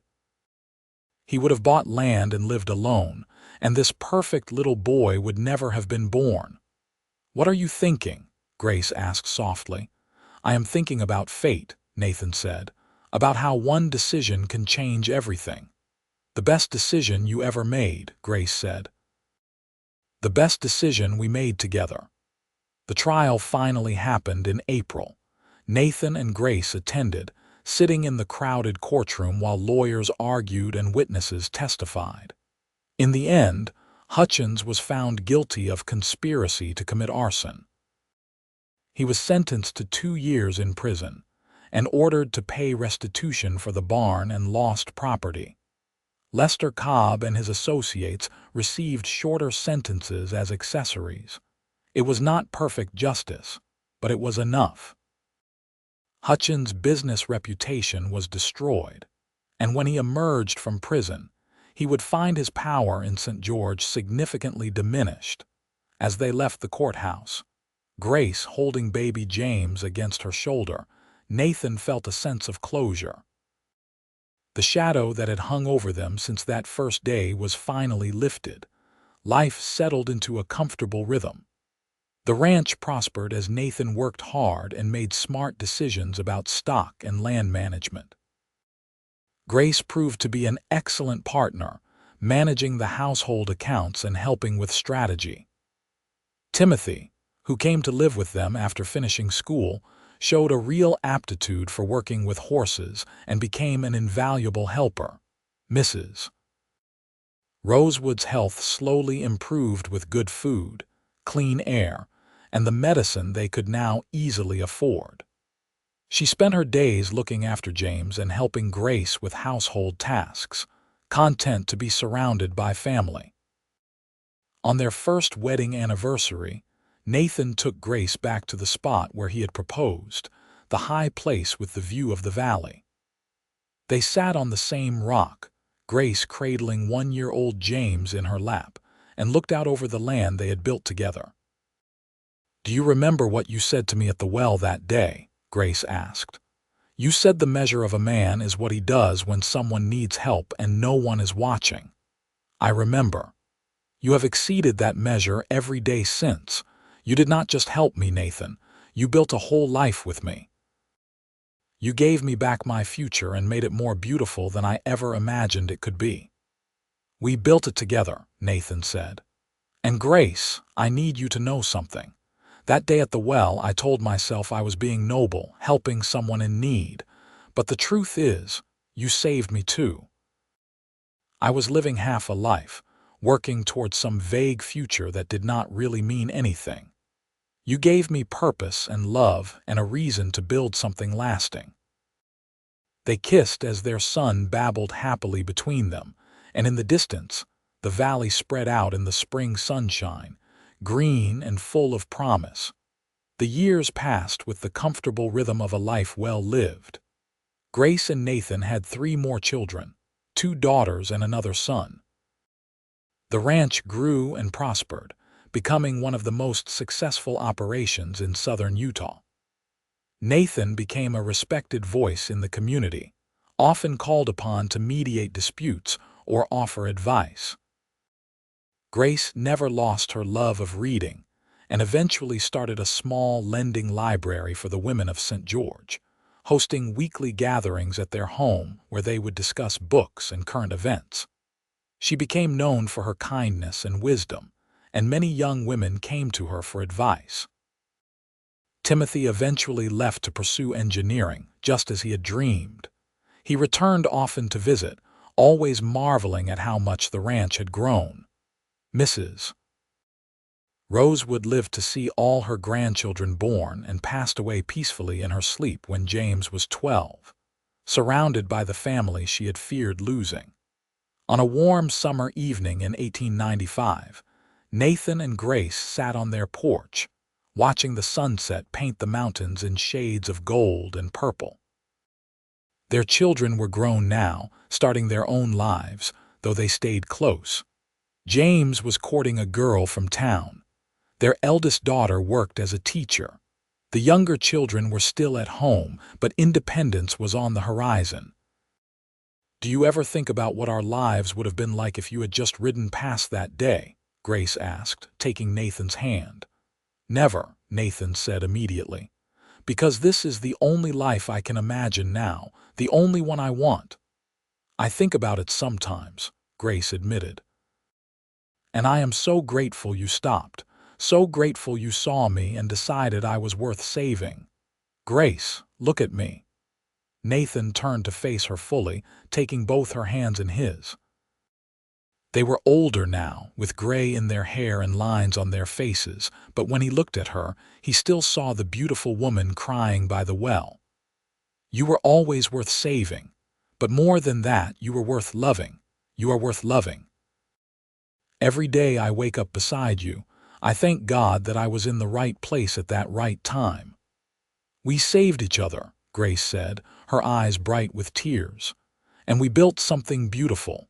He would have bought land and lived alone, and this perfect little boy would never have been born. "What are you thinking?" Grace asked softly. "I am thinking about fate," Nathan said, "about how one decision can change everything." "The best decision you ever made," Grace said. "The best decision we made together." The trial finally happened in April. Nathan and Grace attended, sitting in the crowded courtroom while lawyers argued and witnesses testified. In the end, Hutchins was found guilty of conspiracy to commit arson. He was sentenced to 2 years in prison and ordered to pay restitution for the barn and lost property. Lester Cobb and his associates received shorter sentences as accessories. It was not perfect justice, but it was enough. Hutchins' business reputation was destroyed, and when he emerged from prison, he would find his power in St. George significantly diminished. As they left the courthouse, Grace holding baby James against her shoulder, Nathan felt a sense of closure. The shadow that had hung over them since that first day was finally lifted. Life settled into a comfortable rhythm. The ranch prospered as Nathan worked hard and made smart decisions about stock and land management. Grace proved to be an excellent partner, managing the household accounts and helping with strategy. Timothy, who came to live with them after finishing school, showed a real aptitude for working with horses and became an invaluable helper. Mrs. Rosewood's health slowly improved with good food, clean air, and the medicine they could now easily afford. She spent her days looking after James and helping Grace with household tasks, content to be surrounded by family. On their first wedding anniversary, Nathan took Grace back to the spot where he had proposed, the high place with the view of the valley. They sat on the same rock, Grace cradling 1-year-old James in her lap, and looked out over the land they had built together. "Do you remember what you said to me at the well that day?" Grace asked. "You said the measure of a man is what he does when someone needs help and no one is watching." "I remember. You have exceeded that measure every day since. You did not just help me, Nathan. You built a whole life with me. You gave me back my future and made it more beautiful than I ever imagined it could be." "We built it together," Nathan said. "And Grace, I need you to know something. That day at the well, I told myself I was being noble, helping someone in need. But the truth is, you saved me too. I was living half a life, working towards some vague future that did not really mean anything. You gave me purpose and love and a reason to build something lasting." They kissed as their son babbled happily between them, and in the distance, the valley spread out in the spring sunshine, green and full of promise. The years passed with the comfortable rhythm of a life well lived. Grace and Nathan had 3 more children, 2 daughters and another son. The ranch grew and prospered, becoming one of the most successful operations in southern Utah. Nathan became a respected voice in the community, often called upon to mediate disputes or offer advice. Grace never lost her love of reading and eventually started a small lending library for the women of St. George, hosting weekly gatherings at their home where they would discuss books and current events. She became known for her kindness and wisdom, and many young women came to her for advice. Timothy eventually left to pursue engineering, just as he had dreamed. He returned often to visit, always marveling at how much the ranch had grown. Mrs. Rosewood lived to see all her grandchildren born and passed away peacefully in her sleep when James was 12, surrounded by the family she had feared losing. On a warm summer evening in 1895, Nathan and Grace sat on their porch, watching the sunset paint the mountains in shades of gold and purple. Their children were grown now, starting their own lives, though they stayed close. James was courting a girl from town. Their eldest daughter worked as a teacher. The younger children were still at home, but independence was on the horizon. "Do you ever think about what our lives would have been like if you had just ridden past that day?" Grace asked, taking Nathan's hand. "Never," Nathan said immediately, "because this is the only life I can imagine now, the only one I want." "I think about it sometimes," Grace admitted. "And I am so grateful you stopped, so grateful you saw me and decided I was worth saving. Grace, look at me." Nathan turned to face her fully, taking both her hands in his. They were older now, with gray in their hair and lines on their faces, but when he looked at her, he still saw the beautiful woman crying by the well. "You were always worth saving, but more than that, you were worth loving. You are worth loving. Every day I wake up beside you, I thank God that I was in the right place at that right time." "We saved each other," Grace said, her eyes bright with tears, "and we built something beautiful."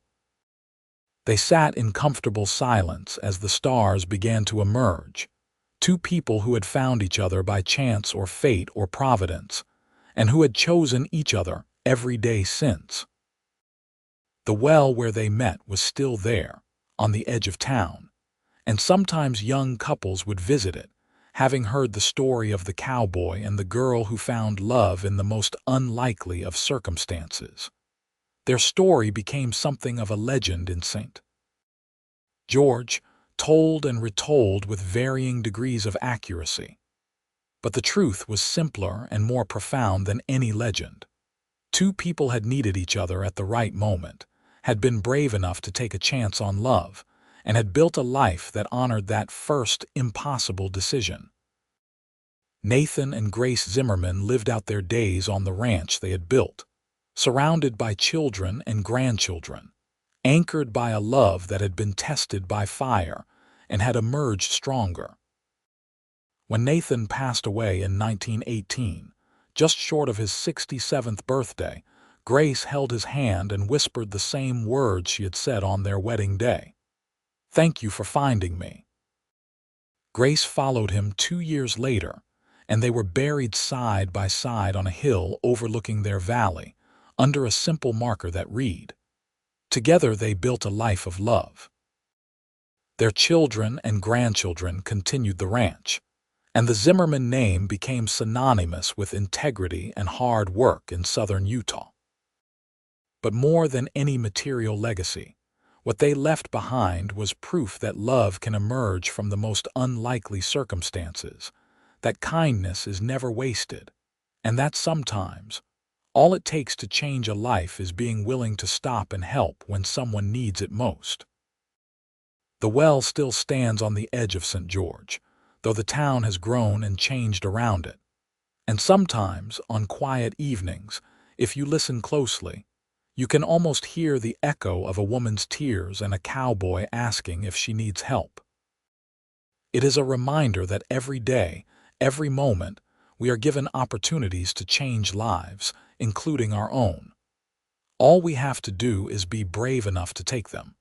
They sat in comfortable silence as the stars began to emerge, 2 people who had found each other by chance or fate or providence, and who had chosen each other every day since. The well where they met was still there, on the edge of town, and sometimes young couples would visit it, having heard the story of the cowboy and the girl who found love in the most unlikely of circumstances. Their story became something of a legend in St. George, told and retold with varying degrees of accuracy. But the truth was simpler and more profound than any legend. 2 people had needed each other at the right moment, had been brave enough to take a chance on love, and had built a life that honored that first impossible decision. Nathan and Grace Zimmerman lived out their days on the ranch they had built, surrounded by children and grandchildren, anchored by a love that had been tested by fire and had emerged stronger. When Nathan passed away in 1918, just short of his 67th birthday, Grace held his hand and whispered the same words she had said on their wedding day. "Thank you for finding me." Grace followed him 2 years later, and they were buried side by side on a hill overlooking their valley, under a simple marker that read, "Together they built a life of love." Their children and grandchildren continued the ranch, and the Zimmerman name became synonymous with integrity and hard work in southern Utah. But more than any material legacy, what they left behind was proof that love can emerge from the most unlikely circumstances, that kindness is never wasted, and that sometimes all it takes to change a life is being willing to stop and help when someone needs it most. The well still stands on the edge of St. George, though the town has grown and changed around it. And sometimes, on quiet evenings, if you listen closely, you can almost hear the echo of a woman's tears and a cowboy asking if she needs help. It is a reminder that every day, every moment, we are given opportunities to change lives, including our own. All we have to do is be brave enough to take them.